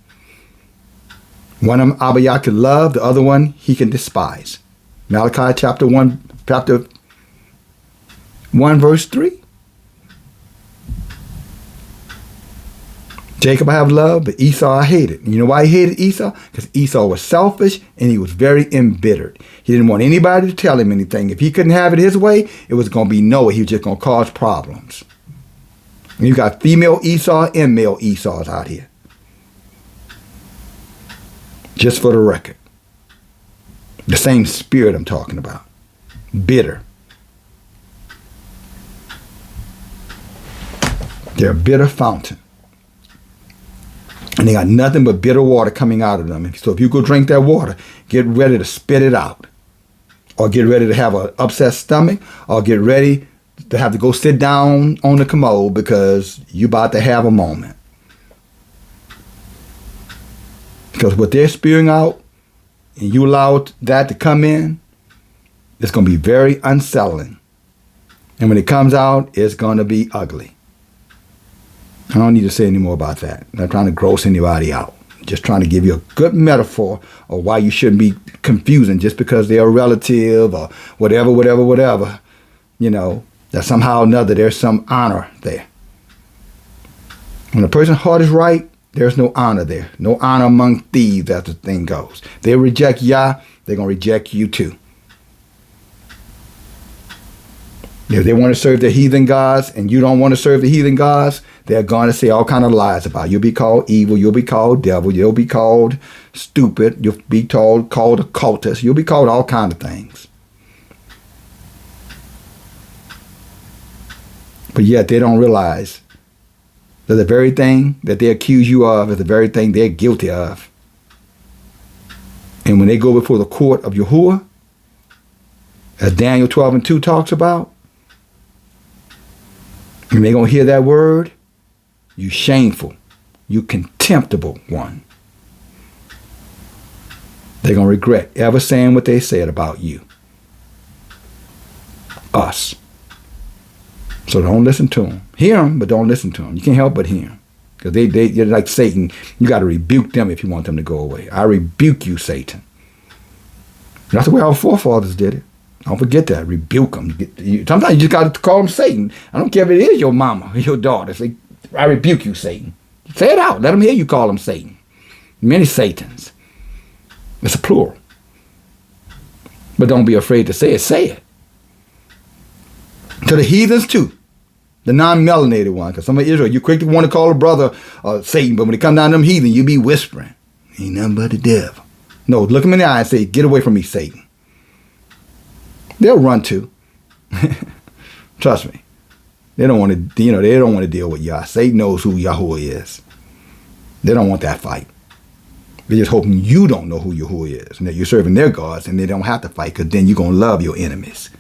One of them Abba Yah can love, the other one he can despise. Malachi chapter 1 verse 3. Jacob I have loved, but Esau I hated. And you know why he hated Esau? Because Esau was selfish and he was very embittered. He didn't want anybody to tell him anything. If he couldn't have it his way, it was going to be no way. He was just going to cause problems. And you got female Esau and male Esau's out here. Just for the record. The same spirit I'm talking about. Bitter. They're a bitter fountain. And they got nothing but bitter water coming out of them. So if you go drink that water, get ready to spit it out. Or get ready to have an upset stomach. Or get ready to have to go sit down on the commode because you're about to have a moment. Because what they're spewing out, and you allow that to come in, it's going to be very unsettling. And when it comes out, it's going to be ugly. I don't need to say any more about that. I'm not trying to gross anybody out. Just trying to give you a good metaphor of why you shouldn't be confusing just because they're a relative or whatever. You know, that somehow or another there's some honor there. When a person's heart is right, there's no honor there. No honor among thieves, as the thing goes. They reject Yah, they're going to reject you too. If they want to serve the heathen gods and you don't want to serve the heathen gods, they're going to say all kind of lies about you. You'll be called evil. You'll be called devil. You'll be called stupid. You'll be called occultist. You'll be called all kind of things. But yet they don't realize that the very thing that they accuse you of is the very thing they're guilty of. And when they go before the court of Yahuwah, as Daniel 12:2 talks about, and they're going to hear that word, you shameful, you contemptible one. They're going to regret ever saying what they said about you. Us. So don't listen to them. Hear them, but don't listen to them. You can't help but hear them. Because they're like Satan. You got to rebuke them if you want them to go away. I rebuke you, Satan. That's the way our forefathers did it. Don't forget that. Rebuke them. Sometimes you just got to call them Satan. I don't care if it is your mama or your daughter. Say, I rebuke you, Satan. Say it out. Let them hear you call them Satan. Many Satans. It's a plural. But don't be afraid to say it. Say it. To the heathens too. The non-melanated one. Because some of Israel, you quick to want to call a brother Satan. But when it comes down to them heathen, you be whispering. Ain't nothing but the devil. No, look them in the eye and say, get away from me, Satan. They'll run too. Trust me. They don't want to, they don't want to deal with Yah. Satan knows who Yahuwah is. They don't want that fight. They're just hoping you don't know who Yahuwah is and that you're serving their gods and they don't have to fight because then you're going to love your enemies.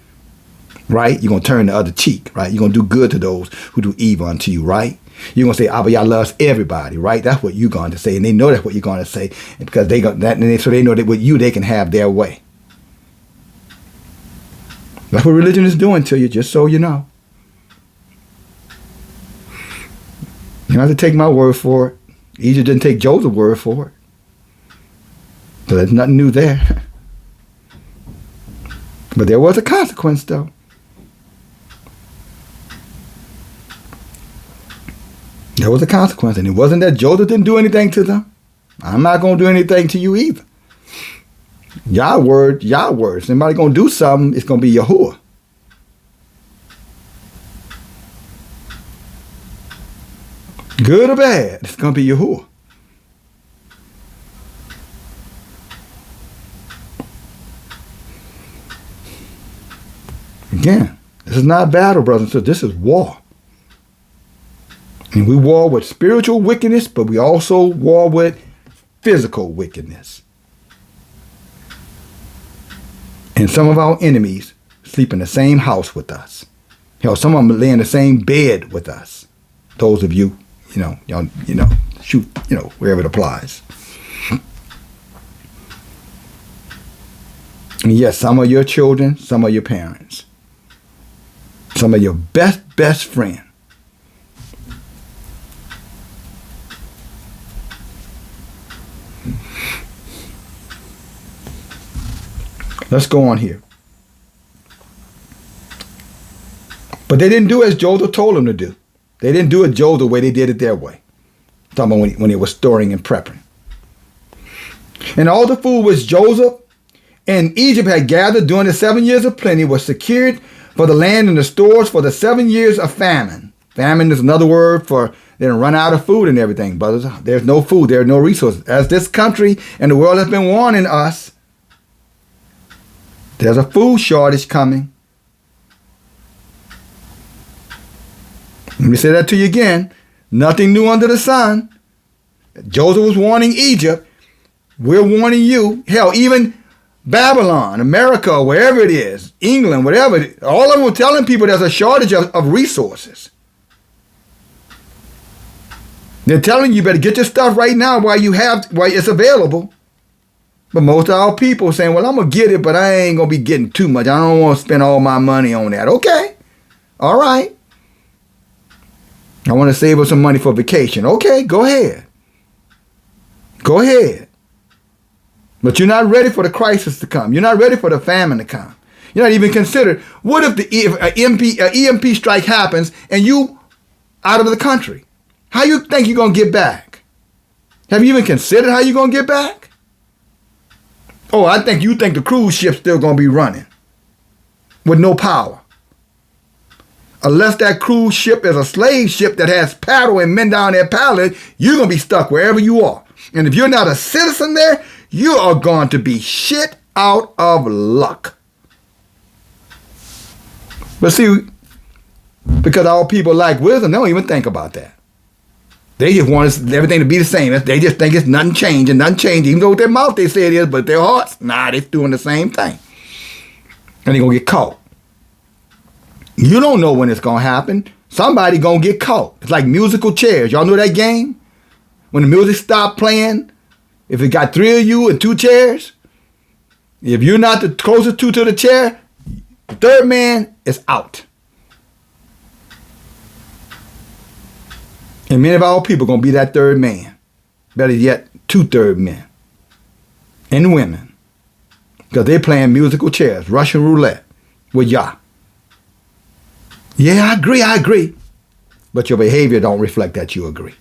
Right? You're going to turn the other cheek. Right? You're going to do good to those who do evil unto you. Right? You're going to say, Abba Yah loves everybody. Right? That's what you're going to say. And they know that's what you're going to say because they got that, so they know that with you they can have their way. That's what religion is doing to you, just so you know. You don't have to take my word for it. Egypt didn't take Joseph's word for it. So there's nothing new there. But there was a consequence, though. There was a consequence, and it wasn't that Joseph didn't do anything to them. I'm not going to do anything to you either. Yah word. Somebody going to do something, it's going to be Yahuwah. Good or bad, it's going to be Yahuwah. Again, this is not battle, brothers and sisters. This is war. And we war with spiritual wickedness, but we also war with physical wickedness. And some of our enemies sleep in the same house with us. Hell, some of them lay in the same bed with us. Those of you, y'all, shoot, wherever it applies. And yes, some are your children, some are your parents. Some are your best friend. Let's go on here. But they didn't do as Joseph told them to do. They didn't do it Joseph the way, they did it their way. I'm talking about when he was storing and prepping. And all the food which Joseph and Egypt had gathered during the 7 years of plenty was secured for the land and the stores for the 7 years of famine. Famine is another word for they didn't run out of food and everything, brothers. There's no food, there are no resources. As this country and the world has been warning us, there's a food shortage coming. Let me say that to you again. Nothing new under the sun. Joseph was warning Egypt. We're warning you. Hell, even Babylon, America, wherever it is, England, whatever. All of them were telling people there's a shortage of resources. They're telling you better get your stuff right now while it's available. But most of our people are saying, well, I'm going to get it, but I ain't going to be getting too much. I don't want to spend all my money on that. Okay. All right. I want to save up some money for vacation. Okay, go ahead. Go ahead. But you're not ready for the crisis to come. You're not ready for the famine to come. You're not even considered. What if an EMP strike happens and you out of the country? How you think you're going to get back? Have you even considered how you're going to get back? Oh, I think you think the cruise ship's still going to be running with no power. Unless that cruise ship is a slave ship that has paddle and men down there paddling, you're going to be stuck wherever you are. And if you're not a citizen there, you are going to be shit out of luck. But see, because all people like wisdom, they don't even think about that. They just want everything to be the same. They just think it's nothing changing, even though with their mouth they say it is, but their hearts, they're doing the same thing. And they're going to get caught. You don't know when it's going to happen. Somebody going to get caught. It's like musical chairs. Y'all know that game? When the music stopped playing, if it got 3 of you and 2 chairs, if you're not the closest to the chair, the third man is out. And many of our people are going to be that third man. Better yet, 2 third men and women. Because they're playing musical chairs, Russian roulette with Yah. Yeah, I agree. But your behavior don't reflect that you agree.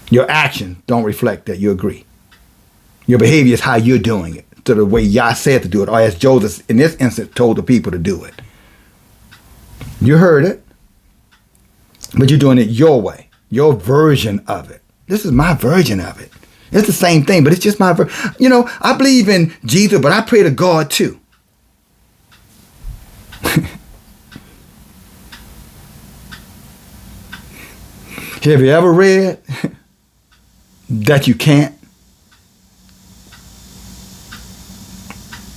Your actions don't reflect that you agree. Your behavior is how you're doing it, to the way Yah said to do it, or as Joseph in this instance told the people to do it. You heard it, but you're doing it your way, your version of it. This is my version of it. It's the same thing, but it's just my version. I believe in Jesus, but I pray to God too. Have you ever read that you can't?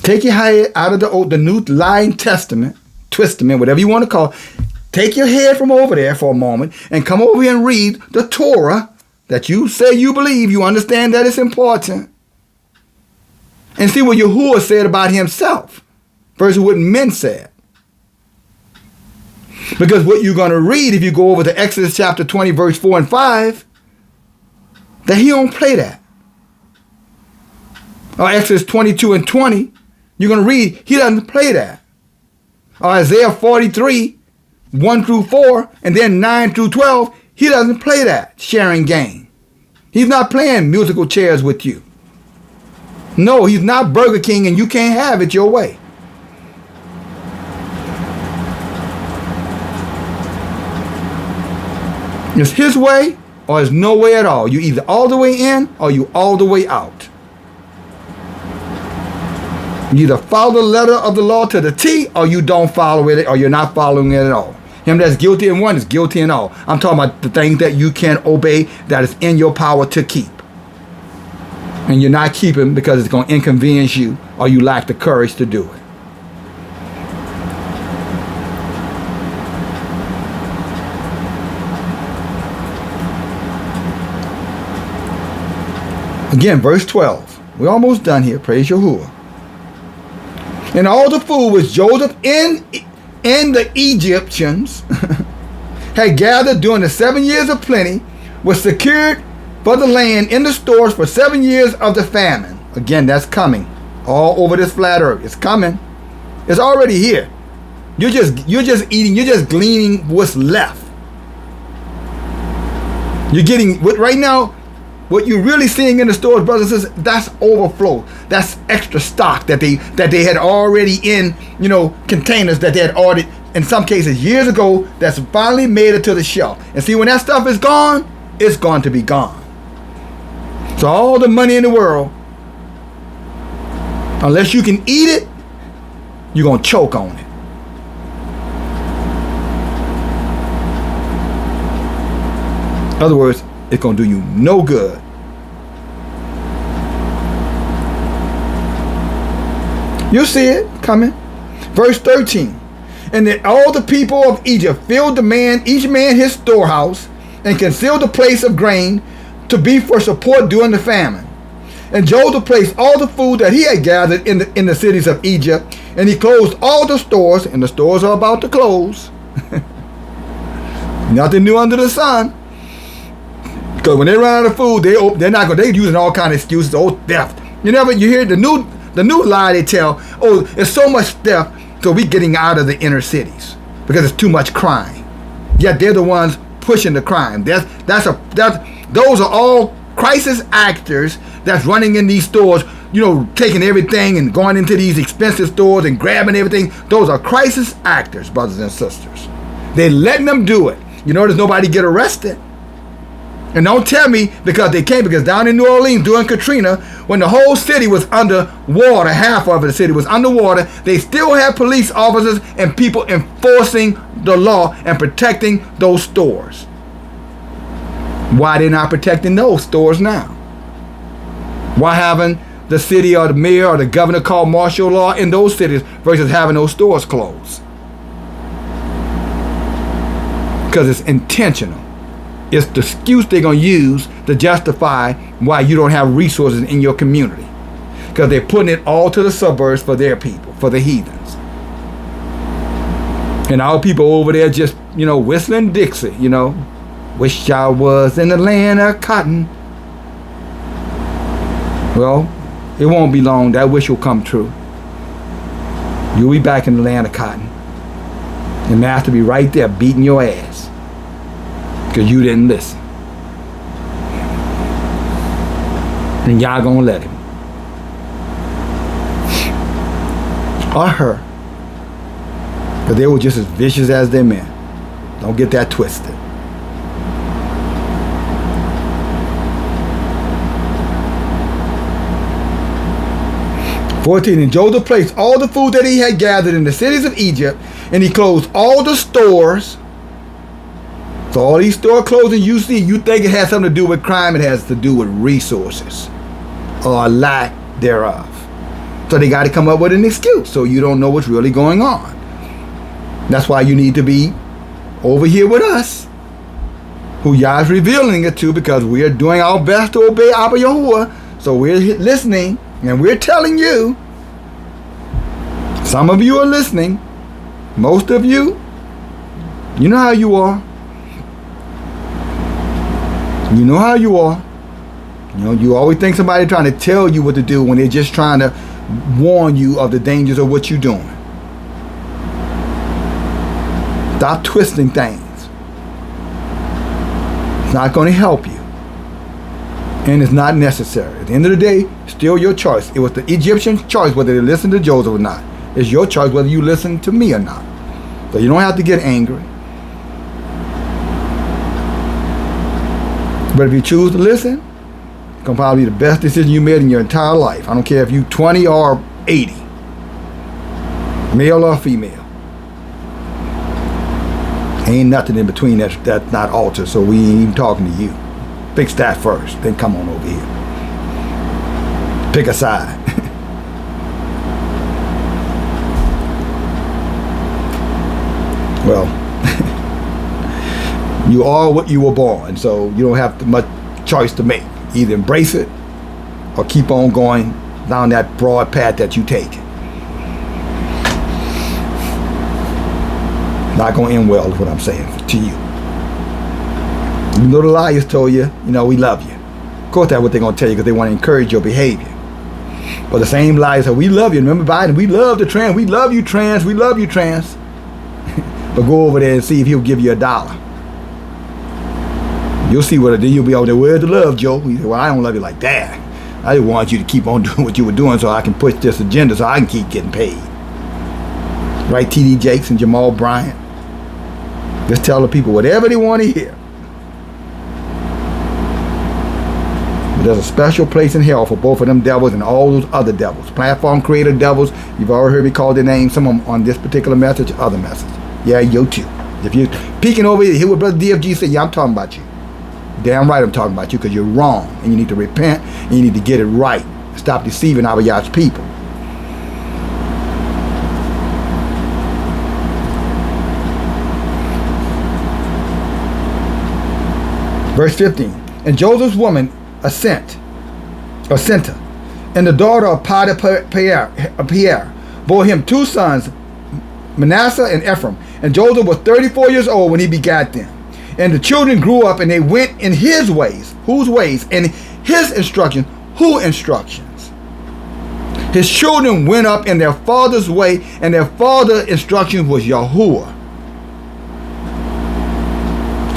Take your head out of the New Lying Testament, Twistament, whatever you want to call it. Take your head from over there for a moment and come over here and read the Torah that you say you believe. You understand that it's important. And see what Yahuwah said about himself versus what men said. Because what you're going to read if you go over to Exodus chapter 20, verse 4 and 5, that he don't play that. Or Exodus 22 and 20, You're going to read, he doesn't play that. Or Isaiah 43, 1 through 4, and then 9 through 12, he doesn't play that, sharing gain. He's not playing musical chairs with you. No, he's not Burger King and you can't have it your way. It's his way or it's no way at all. You either all the way in or you all the way out. You either follow the letter of the law to the T or you don't follow it or you're not following it at all. Him that's guilty in one is guilty in all. I'm talking about the things that you can obey that is in your power to keep. And you're not keeping because it's going to inconvenience you or you lack the courage to do it. Again, verse 12. We're almost done here. Praise Yahuwah. And all the food which Joseph and the Egyptians had gathered during the 7 years of plenty was secured for the land in the stores for 7 years of the famine. Again, that's coming. All over this flat earth. It's coming. It's already here. You're just eating, you're just gleaning what's left. You're getting what right now. What you're really seeing in the stores, brothers and sisters, that's overflow. That's extra stock that they had already in, containers that they had ordered in some cases years ago. That's finally made it to the shelf. And see, when that stuff is gone, it's going to be gone. So all the money in the world, unless you can eat it, you're gonna choke on it. In other words, it's going to do you no good. You'll see it coming. Verse 13. And then all the people of Egypt filled each man his storehouse, and concealed the place of grain to be for support during the famine. And Joseph placed all the food that he had gathered in the cities of Egypt, and he closed all the stores, and the stores are about to close. Nothing new under the sun. Because when they run out of food, they're using all kind of excuses. Oh, theft. You hear the new lie they tell. Oh, it's so much theft, so we getting out of the inner cities because it's too much crime. Yet they're the ones pushing the crime. Those are all crisis actors that's running in these stores. Taking everything and going into these expensive stores and grabbing everything. Those are crisis actors, brothers and sisters. They're letting them do it. There's nobody get arrested. And don't tell me because they can't, because down in New Orleans during Katrina, when the whole city was under water, half of the city was underwater, they still had police officers and people enforcing the law and protecting those stores. Why they not protecting those stores now? Why haven't the city or the mayor or the governor call martial law in those cities versus having those stores closed? Because it's intentional. It's the excuse they're going to use to justify why you don't have resources in your community. Because they're putting it all to the suburbs for their people, for the heathens. And our people over there just, whistling Dixie, Wish I was in the land of cotton. Well, it won't be long. That wish will come true. You'll be back in the land of cotton. And master be right there beating your ass. Because you didn't listen. And y'all gonna let him. Or her. Because they were just as vicious as their men. Don't get that twisted. And Joseph placed all the food that he had gathered in the cities of Egypt, and he closed all the stores. So all these store closing you see, you think it has something to do with crime. It has to do with resources or a lack thereof. So they got to come up with an excuse so you don't know what's really going on. That's why you need to be over here with us, who Yah's revealing it to, because we are doing our best to obey Abba Yahuwah. So we're listening and we're telling you. Some of you are listening. Most of you, you know how you are. You know how you are. You always think somebody trying to tell you what to do when they're just trying to warn you of the dangers of what you're doing. Stop twisting things. It's not going to help you. And it's not necessary. At the end of the day, still your choice. It was the Egyptian's choice whether they listen to Joseph or not. It's your choice whether you listen to me or not. So you don't have to get angry. But if you choose to listen, it's going to probably be the best decision you made in your entire life. I don't care if you're 20 or 80. Male or female. Ain't nothing in between that's not altered, so we ain't even talking to you. Fix that first, then come on over here. Pick a side. Well, you are what you were born, so you don't have much choice to make. Either embrace it or keep on going down that broad path that you take. Not going to end well is what I'm saying to you. Even though the liars told you, we love you. Of course that's what they're going to tell you because they want to encourage your behavior. But the same liars say, we love you. Remember Biden? We love the trans. We love you trans. We love you trans. But go over there and see if he'll give you $1. You'll see what it is. You'll be over there, where's the love, Joe? You say, well, I don't love you like that. I just want you to keep on doing what you were doing so I can push this agenda so I can keep getting paid. Right, T.D. Jakes and Jamal Bryant? Just tell the people whatever they want to hear. But there's a special place in hell for both of them devils and all those other devils. Platform creator devils. You've already heard me call their names. Some of them on this particular message, other message. Yeah, you too. If you're peeking over here, hear what Brother DFG said, yeah, I'm talking about you. Damn right I'm talking about you because you're wrong. And you need to repent and you need to get it right. Stop deceiving our Yah's people. Verse 15. And Joseph's woman, Ascenta, and the daughter of Pierre, bore him 2 sons, Manasseh and Ephraim. And Joseph was 34 years old when he begat them. And the children grew up and they went in his ways. Whose ways? And his instructions. Who instructions? His children went up in their father's way, and their father's instruction was Yahuwah.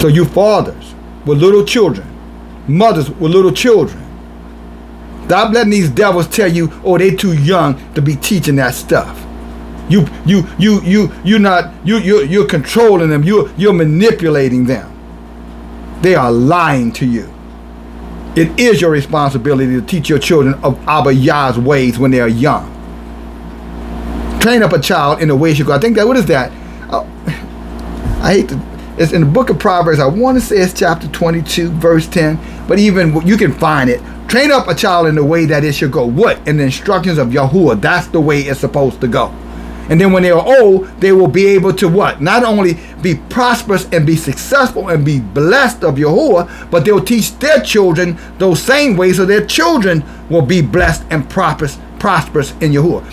So you fathers with little children, mothers with little children, stop letting these devils tell you, oh, they too young to be teaching that stuff. You're controlling them. You're manipulating them. They are lying to you. It is your responsibility to teach your children of Abba Yah's ways when they are young. Train up a child in the way he should go. I think that, what is that? I hate to, it's in the book of Proverbs. I want to say it's chapter 22, verse 10. But even you can find it. Train up a child in the way that it should go. What? In the instructions of Yahuwah. That's the way it's supposed to go. And then when they are old, they will be able to what? Not only be prosperous and be successful and be blessed of Yahuwah, but they'll teach their children those same ways so their children will be blessed and prosperous in Yahuwah.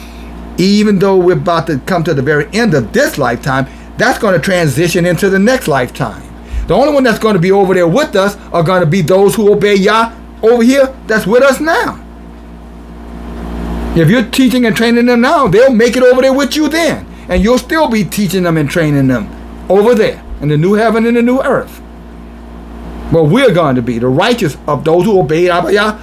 Even though we're about to come to the very end of this lifetime, that's going to transition into the next lifetime. The only one that's going to be over there with us are going to be those who obey Yah over here that's with us now. If you're teaching and training them now, they'll make it over there with you then. And you'll still be teaching them and training them over there in the new heaven and the new earth. Well, we're going to be the righteous of those who obey Abba Yah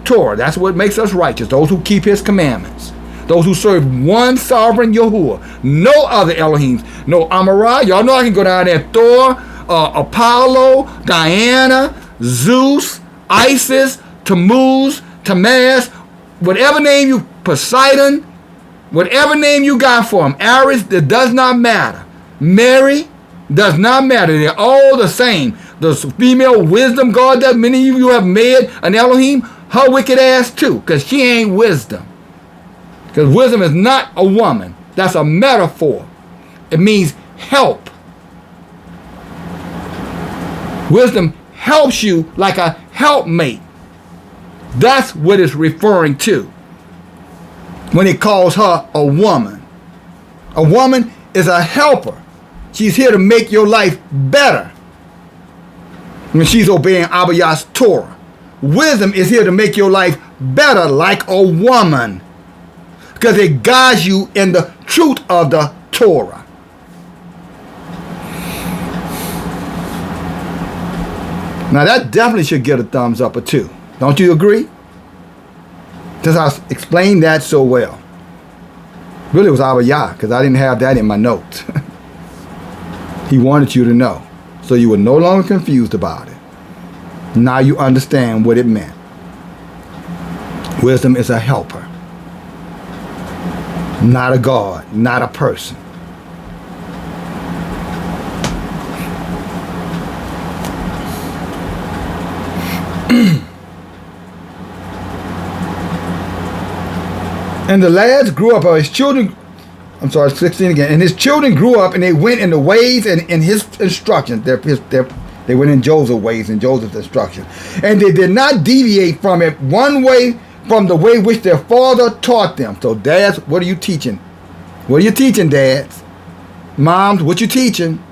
Torah. That's what makes us righteous. Those who keep his commandments. Those who serve one sovereign Yahuwah. No other Elohims. No Amorah. Y'all know I can go down there. Thor, Apollo, Diana, Zeus, Isis, Tammuz, Tammuz, whatever name you, Poseidon, whatever name you got for him, Aries, it does not matter. Mary, does not matter. They're all the same. The female wisdom god that many of you have made an Elohim, her wicked ass too, because she ain't wisdom. Because wisdom is not a woman. That's a metaphor. It means help. Wisdom helps you like a helpmate. That's what it's referring to when it calls her a woman. A woman is a helper. She's here to make your life better when she's obeying Abba Yah's Torah. Wisdom is here to make your life better like a woman. because it guides you in the truth of the Torah. Now that definitely should get a thumbs up or two. Don't you agree? Because I explained that so well. Really, it was Abba Yah, because I didn't have that in my notes. He wanted you to know, so you were no longer confused about it. Now you understand what it meant. Wisdom is a helper, not a God, not a person. And the lads grew up, or his children, 16 again, and his children grew up and they went in the ways and in his instructions. They went in Joseph's ways and Joseph's instructions. And they did not deviate from it one way from the way which their father taught them. So dads, what are you teaching? What are you teaching, dads? Moms, what you teaching?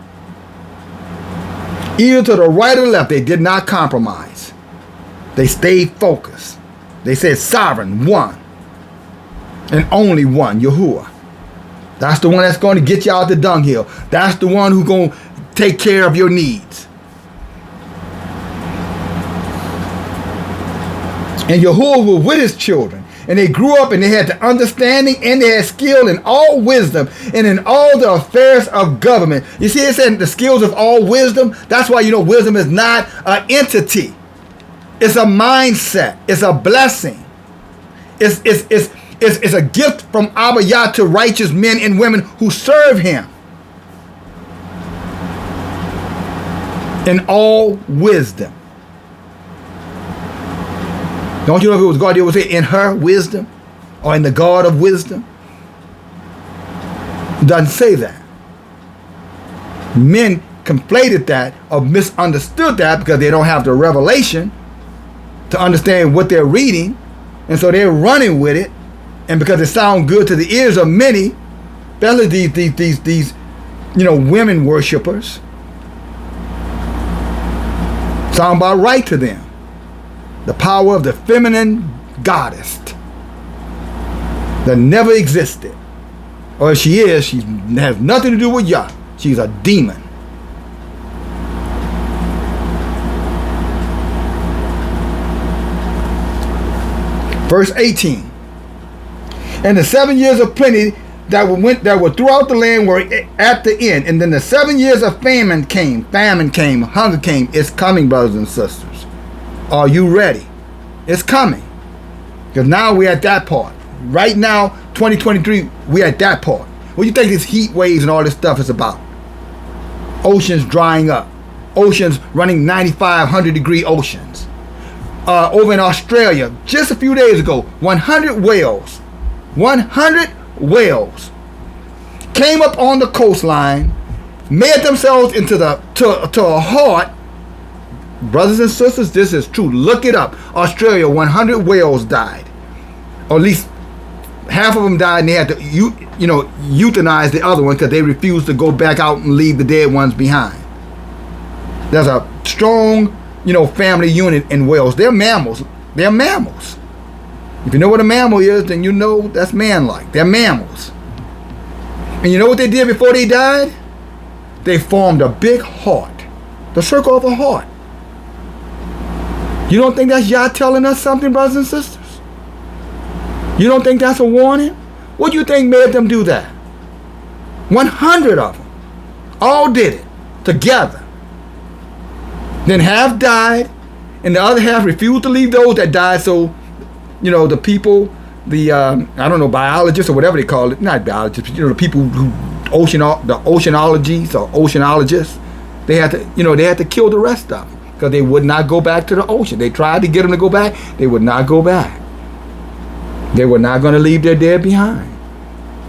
Either to the right or left, they did not compromise. They stayed focused. They said sovereign, one. And only one, Yahuwah. That's the one that's going to get you out the dunghill. That's the one who's going to take care of your needs. And Yahuwah was with his children. And they grew up and they had the understanding and they had skill in all wisdom and in all the affairs of government. You see, it said the skills of all wisdom. That's why, wisdom is not an entity. It's a mindset. It's a blessing. It's a gift from Abba Yah to righteous men and women who serve him. In all wisdom. Don't you know if it was God that would say in her wisdom or in the God of wisdom? It doesn't say that. Men conflated that or misunderstood that because they don't have the revelation to understand what they're reading, and so they're running with it, and because it sounds good to the ears of many, especially these women worshipers, sound about right to them. The power of the feminine goddess that never existed, or if she is, she has nothing to do with Yah. She's a demon. Verse 18. And the 7 years of plenty that were throughout the land were at the end. And then the 7 years of famine came, hunger came. It's coming, brothers and sisters. Are you ready? It's coming. Because now we're at that part. Right now, 2023, we're at that part. What do you think these heat waves and all this stuff is about? Oceans drying up. Oceans running 95, 100-degree oceans. Over in Australia, just a few days ago, 100 whales came up on the coastline, made themselves into to a heart. Brothers and sisters, this is true. Look it up. Australia, 100 whales died. Or at least half of them died, and they had to euthanize the other one because they refused to go back out and leave the dead ones behind. There's a strong family unit in whales. They're mammals. If you know what a mammal is, then you know that's man-like. They're mammals. And you know what they did before they died? They formed a big heart. The circle of a heart. You don't think that's Yah telling us something, brothers and sisters? You don't think that's a warning? What do you think made them do that? 100 of them. All did it. Together. Then half died, and the other half refused to leave those that died. So, the people, biologists or whatever they call it, not biologists, but the people who the oceanologists or oceanologists, they had to kill the rest of them because they would not go back to the ocean. They tried to get them to go back. They would not go back. They were not going to leave their dead behind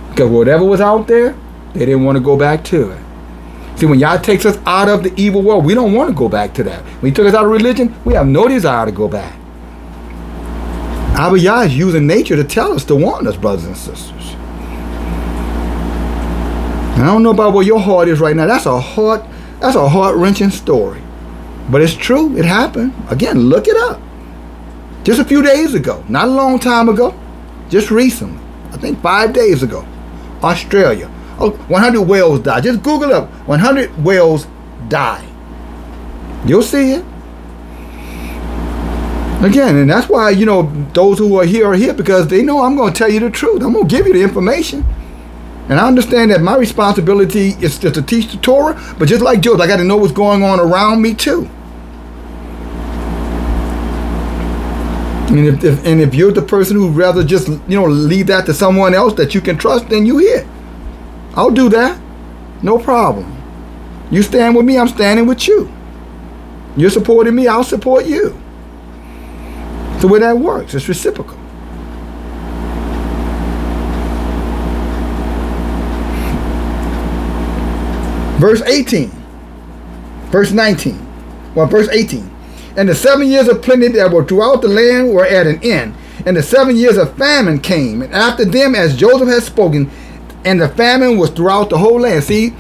because whatever was out there, they didn't want to go back to it. See, when Yah takes us out of the evil world, we don't want to go back to that. When he took us out of religion, we have no desire to go back. Abba Yah is using nature to tell us, to warn us, brothers and sisters. I don't know about where your heart is right now. That's a heart-wrenching story. But it's true. It happened. Again, look it up. Just a few days ago. Not a long time ago. Just recently. I think 5 days ago. Australia. Oh, 100 whales died. Just Google up. 100 whales died. You'll see it. Again, and that's why, those who are here because they know I'm going to tell you the truth. I'm going to give you the information. And I understand that my responsibility is to teach the Torah, but just like Job, I got to know what's going on around me too. And if you're the person who'd rather just, leave that to someone else that you can trust, then you here. I'll do that. No problem. You stand with me, I'm standing with you. You're supporting me, I'll support you. The way that works, it's reciprocal. Verse 18. Verse 19. Well, verse 18. And the 7 years of plenty that were throughout the land were at an end. And the 7 years of famine came. And after them, as Joseph had spoken, and the famine was throughout the whole land. See,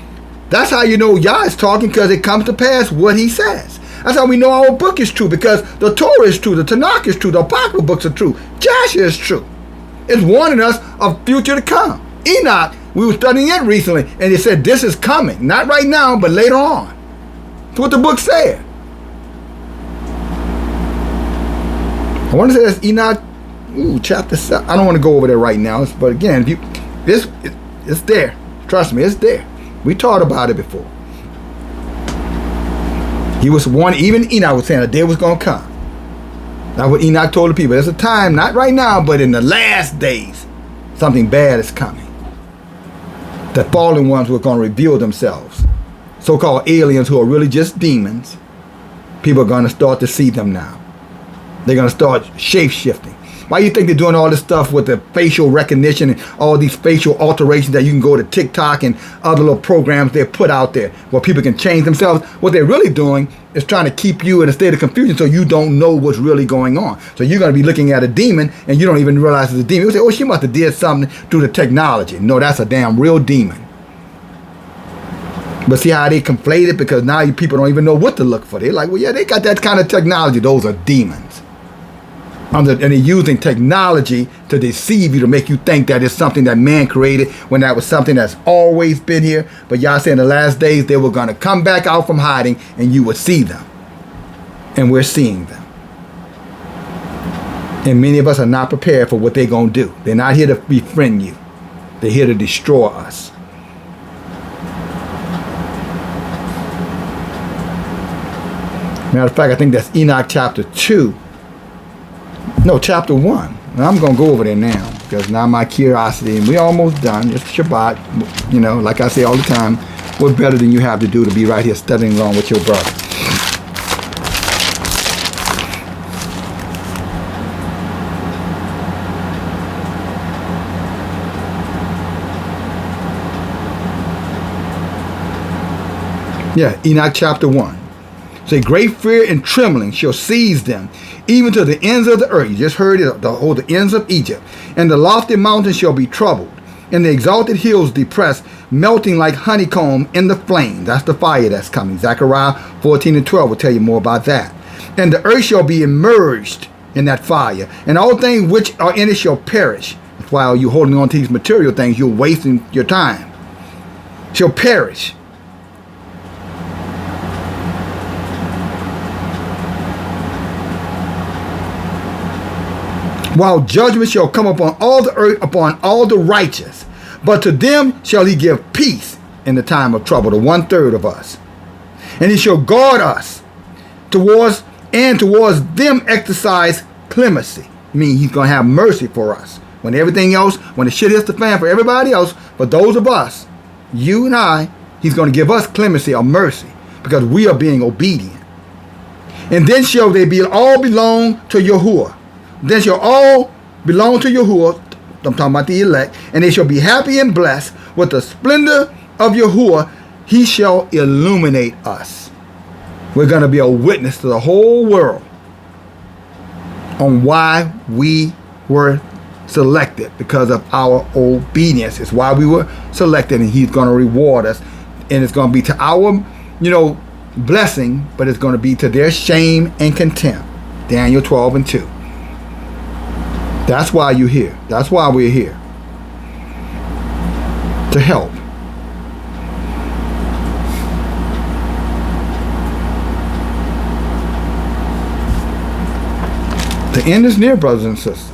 that's how you know Yah is talking, because it comes to pass what he says. That's how we know our book is true, because the Torah is true, the Tanakh is true, the Apocryphal books are true, Joshua is true. It's warning us of future to come. Enoch, we were studying it recently, and it said this is coming. Not right now, but later on. That's what the book said. I want to say that's Enoch, chapter 7. I don't want to go over there right now, but again, it's there. Trust me, it's there. We taught about it before. He was one, even Enoch was saying a day was going to come. That's what Enoch told the people. There's a time, not right now, but in the last days, something bad is coming. The fallen ones were going to reveal themselves. So-called aliens who are really just demons. People are going to start to see them now. They're going to start shape-shifting. Why do you think they're doing all this stuff with the facial recognition and all these facial alterations that you can go to TikTok and other little programs they put out there where people can change themselves? What they're really doing is trying to keep you in a state of confusion so you don't know what's really going on. So you're going to be looking at a demon and you don't even realize it's a demon. You say, oh, she must have did something through the technology. No, that's a damn real demon. But see how they conflate it? Because now you people don't even know what to look for. They're like, well, yeah, they got that kind of technology. Those are demons. And they're using technology to deceive you, to make you think that it's something that man created when that was something that's always been here. But Yah said in the last days they were going to come back out from hiding and you would see them. And we're seeing them. And many of us are not prepared for what they're going to do. They're not here to befriend you. They're here to destroy us. Matter of fact, I think that's Enoch chapter 2. No, chapter 1. And I'm going to go over there now because now my curiosity, and we're almost done. It's Shabbat. Like I say all the time, what better than you have to do to be right here studying along with your brother? Yeah, Enoch chapter 1. Say, great fear and trembling shall seize them, even to the ends of the earth. You just heard it, the ends of Egypt. And the lofty mountains shall be troubled, and the exalted hills depressed, melting like honeycomb in the flame. That's the fire that's coming. Zechariah 14:12 will tell you more about that. And the earth shall be immersed in that fire, and all things which are in it shall perish. That's why you're holding on to these material things, you're wasting your time. Shall perish. While judgment shall come upon all the earth, upon all the righteous. But to them shall he give peace in the time of trouble, to 1/3 of us. And he shall guard us towards them exercise clemency. I mean, he's going to have mercy for us. When everything else, when the shit hits the fan for everybody else, for those of us, you and I, he's going to give us clemency or mercy because we are being obedient. And then shall they all belong to Yahuwah. Then shall all belong to Yahuwah, I'm talking about the elect, and they shall be happy and blessed with the splendor of Yahuwah. He shall illuminate us. We're going to be a witness to the whole world on why we were selected, because of our obedience. It's why we were selected, and he's going to reward us. And it's going to be to our, blessing, but it's going to be to their shame and contempt. Daniel 12:2. That's why you're here. That's why we're here. to help. The end is near, brothers and sisters.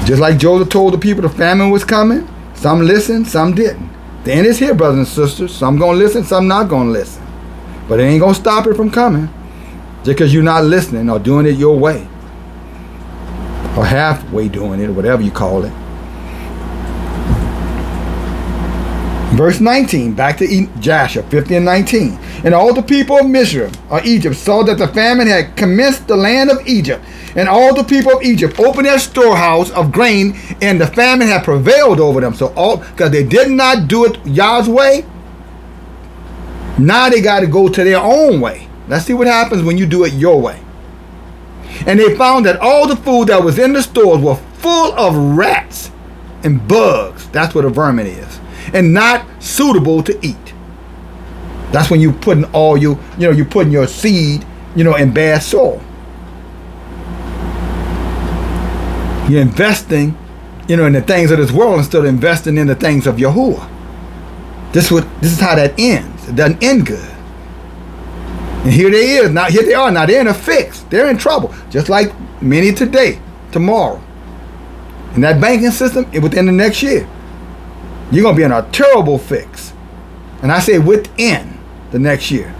Just like Joseph told the people the famine was coming, some listened, some didn't. The end is here, brothers and sisters. Some going to listen, some not going to listen. But it ain't going to stop it from coming just because you're not listening or doing it your way. Or halfway doing it, or whatever you call it. Verse 19, back to Joshua 50 and 19. And all the people of Mizraim, or Egypt, saw that the famine had commenced the land of Egypt. And all the people of Egypt opened their storehouse of grain, and the famine had prevailed over them. So all, because they did not do it Yah's way, now they got to go to their own way. Let's see what happens when you do it your way. And they found that all the food that was in the stores were full of rats and bugs. That's what a vermin is. And not suitable to eat. That's when you putting all you you're putting your seed, in bad soil. You're investing, in the things of this world instead of investing in the things of Yahuwah. This is how that ends. It doesn't end good. And here they are. Now they're in a fix. They're in trouble. Just like many today, tomorrow. In that banking system, within the next year. You're going to be in a terrible fix. And I say within the next year.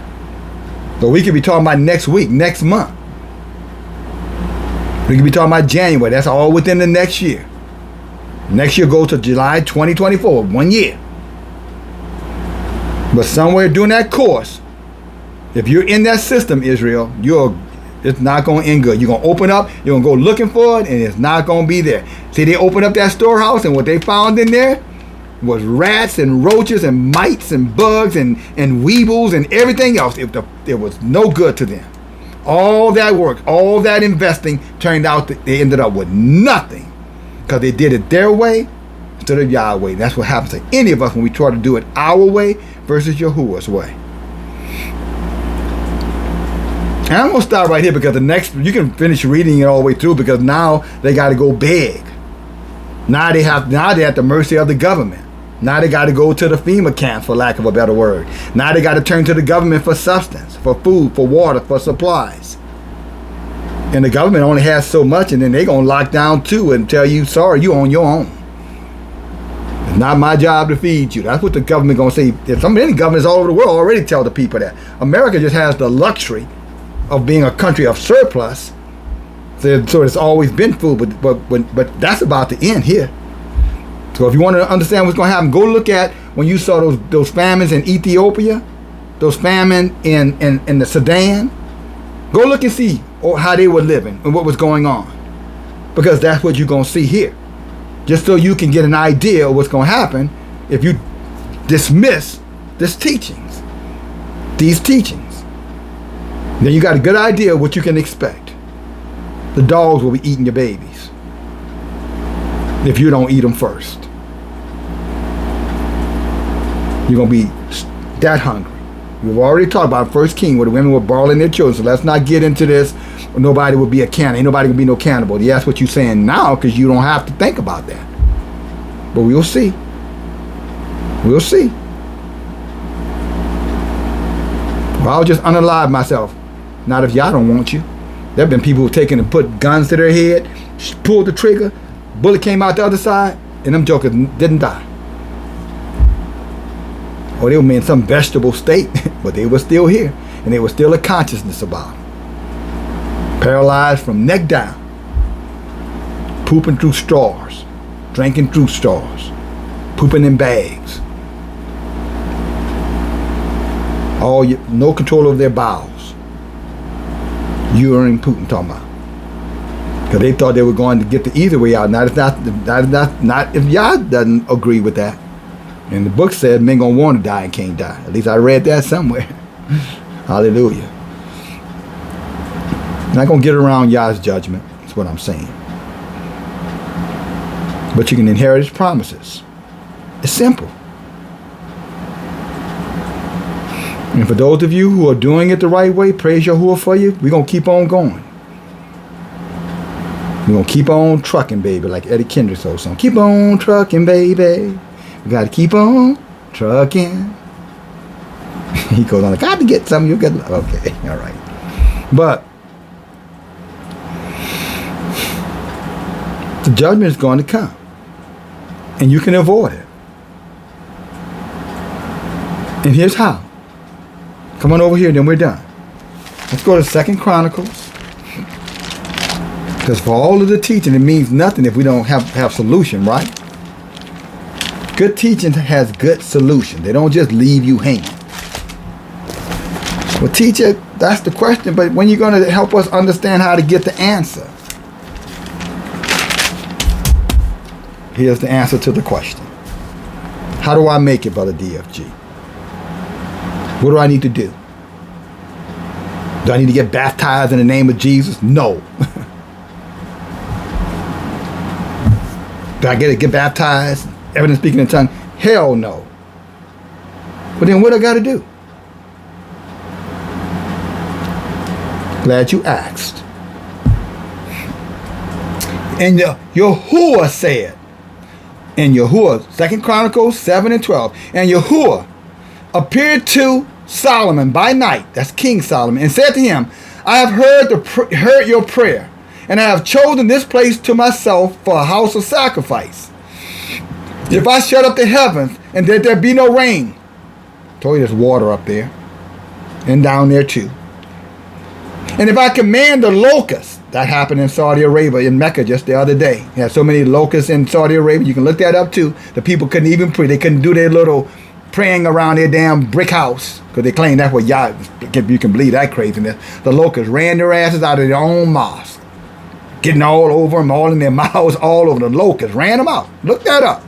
So we could be talking about next week, next month. We could be talking about January. That's all within the next year. Next year goes to July 2024, 1 year. But somewhere during that course, if you're in that system, Israel, it's not going to end good. You're going to open up, you're going to go looking for it, and it's not going to be there. See, they opened up that storehouse, and what they found in there was rats and roaches and mites and bugs and weevils and everything else. It was no good to them. All that work, all that investing turned out that they ended up with nothing because they did it their way instead of Yahweh. That's what happens to any of us when we try to do it our way versus Yahuwah's way. And I'm going to stop right here because you can finish reading it all the way through because now they got to go beg. Now they're at the mercy of the government. Now they got to go to the FEMA camps, for lack of a better word. Now they got to turn to the government for substance, for food, for water, for supplies. And the government only has so much, and then they're going to lock down too and tell you, sorry, you on your own. It's not my job to feed you. That's what the government going to say. If many governments all over the world already tell the people that. America just has the luxury of being a country of surplus. So it's always been food, but that's about to end here. So if you want to understand what's going to happen, go look at when you saw those famines in Ethiopia, those famines in the Sudan. Go look and see how they were living and what was going on. Because that's what you're going to see here. Just so you can get an idea of what's going to happen if you dismiss these teachings. Then you got a good idea of what you can expect. The dogs will be eating your babies if you don't eat them first. You're going to be that hungry. We've already talked about First King where the women were brawling their children. So let's not get into this. Nobody would be a cannibal. Ain't nobody going to be no cannibal. Yeah, that's what you're saying now because you don't have to think about that. But we'll see. We'll see. Well, I'll just unalive myself. Not if y'all don't want you. There have been people who've taken and put guns to their head, pulled the trigger, bullet came out the other side, and them jokers didn't die. Or they were in some vegetable state, but they were still here, and they were still a consciousness about them. Paralyzed from neck down, pooping through straws, drinking through straws, pooping in bags. No control of their bowels. Urine, Putin talking about. Because they thought they were going to get the easy way out. Now it's not if Yah doesn't agree with that. And the book said men gonna want to die and can't die. At least I read that somewhere. Hallelujah. Not gonna get around Yah's judgment. That's what I'm saying. But you can inherit his promises. It's simple. And for those of you who are doing it the right way, praise Yahuwah for you. We're going to keep on going. We're going to keep on trucking, baby, like Eddie Kendrick's old song. Keep on trucking, baby. We got to keep on trucking. He goes on, got to get something. You get, okay, all right. But the judgment is going to come. And you can avoid it. And here's how. Come on over here, then we're done. Let's go to 2 Chronicles. Because for all of the teaching, it means nothing if we don't have solution, right? Good teaching has good solution. They don't just leave you hanging. Well, teacher, that's the question, but when you're going to help us understand how to get the answer? Here's the answer to the question. How do I make it, Brother DFG? What do I need to do? Do I need to get baptized in the name of Jesus? No. Do I get baptized? Evidence speaking in tongue? Hell no. But then what do I got to do? Glad you asked. And Yahuwah said, in Yahuwah, 2 Chronicles 7 and 12, and Yahuwah appeared to Solomon by night, that's King Solomon, and said to him, I have heard your prayer, and I have chosen this place to myself for a house of sacrifice. If I shut up the heavens and that there be no rain, I told you there's water up there and down there too. And if I command the locusts, that happened in Saudi Arabia, in Mecca just the other day. They had so many locusts in Saudi Arabia. You can look that up too. The people couldn't even pray. They couldn't do their little praying around their damn brick house because they claim that's what Yah, you can believe that craziness. The locusts ran their asses out of their own mosque, getting all over them, all in their mouths, all over. The locusts ran them out. Look that up.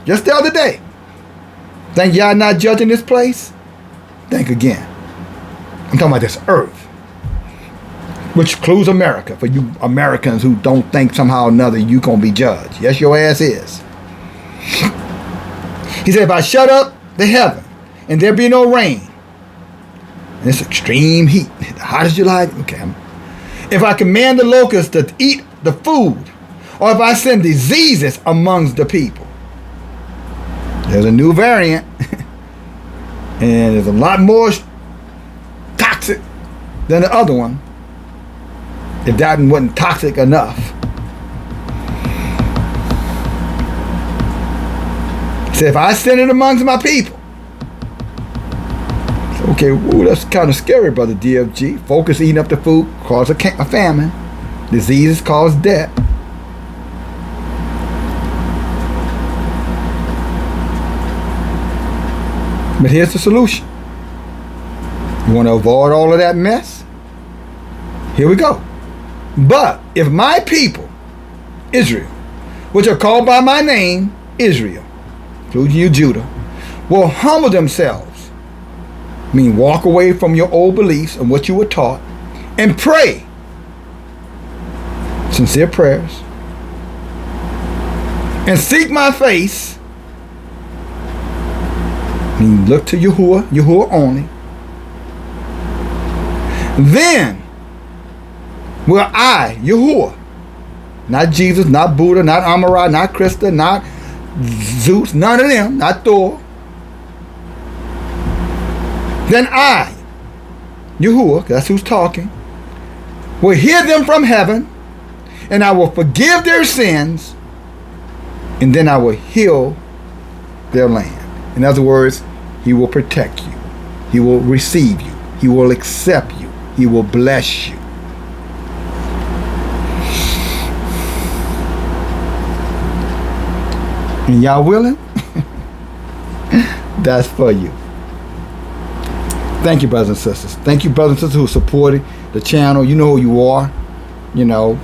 Just the other day. Think Yah not judging this place? Think again. I'm talking about this earth, which includes America. For you Americans who don't think somehow or another you gonna be judged. Yes, your ass is. He said, if I shut up the heaven and there be no rain, and it's extreme heat, the hottest July, okay. If I command the locusts to eat the food, or if I send diseases amongst the people, there's a new variant, and there's a lot more toxic than the other one. If that one wasn't toxic enough. So if I send it amongst my people. So, okay, ooh, that's kind of scary, Brother DFG. Focus eating up the food, cause a famine. Diseases cause death. But here's the solution. You want to avoid all of that mess? Here we go. But if my people, Israel, which are called by my name, Israel, including you, Judah, will humble themselves, mean walk away from your old beliefs and what you were taught, and pray, sincere prayers, and seek my face, mean look to Yahuwah only, then will I, Yahuwah, not Jesus, not Buddha, not Amara, not Krista, not Zeus, none of them, not Thor. Then I, Yahuwah, that's who's talking, will hear them from heaven, and I will forgive their sins, and then I will heal their land. In other words, he will protect you. He will receive you. He will accept you. He will bless you. And y'all willing? That's for you. Thank you, brothers and sisters. Thank you, brothers and sisters who supported the channel. You know who you are. You know,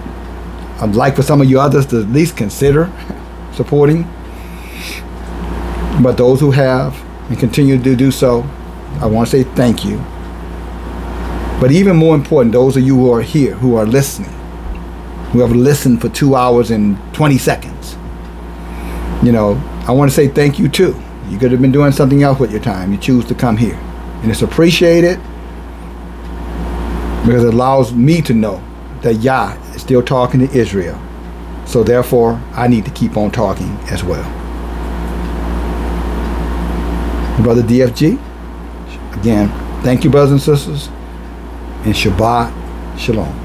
I'd like for some of you others to at least consider supporting. But those who have and continue to do so, I want to say thank you. But even more important, those of you who are here, who are listening, who have listened for 2 hours and 20 seconds, you know, I want to say thank you too. You could have been doing something else with your time. You choose to come here. And it's appreciated because it allows me to know that Yah still talking to Israel. So therefore, I need to keep on talking as well. Brother DFG, again, thank you, brothers and sisters, and Shabbat Shalom.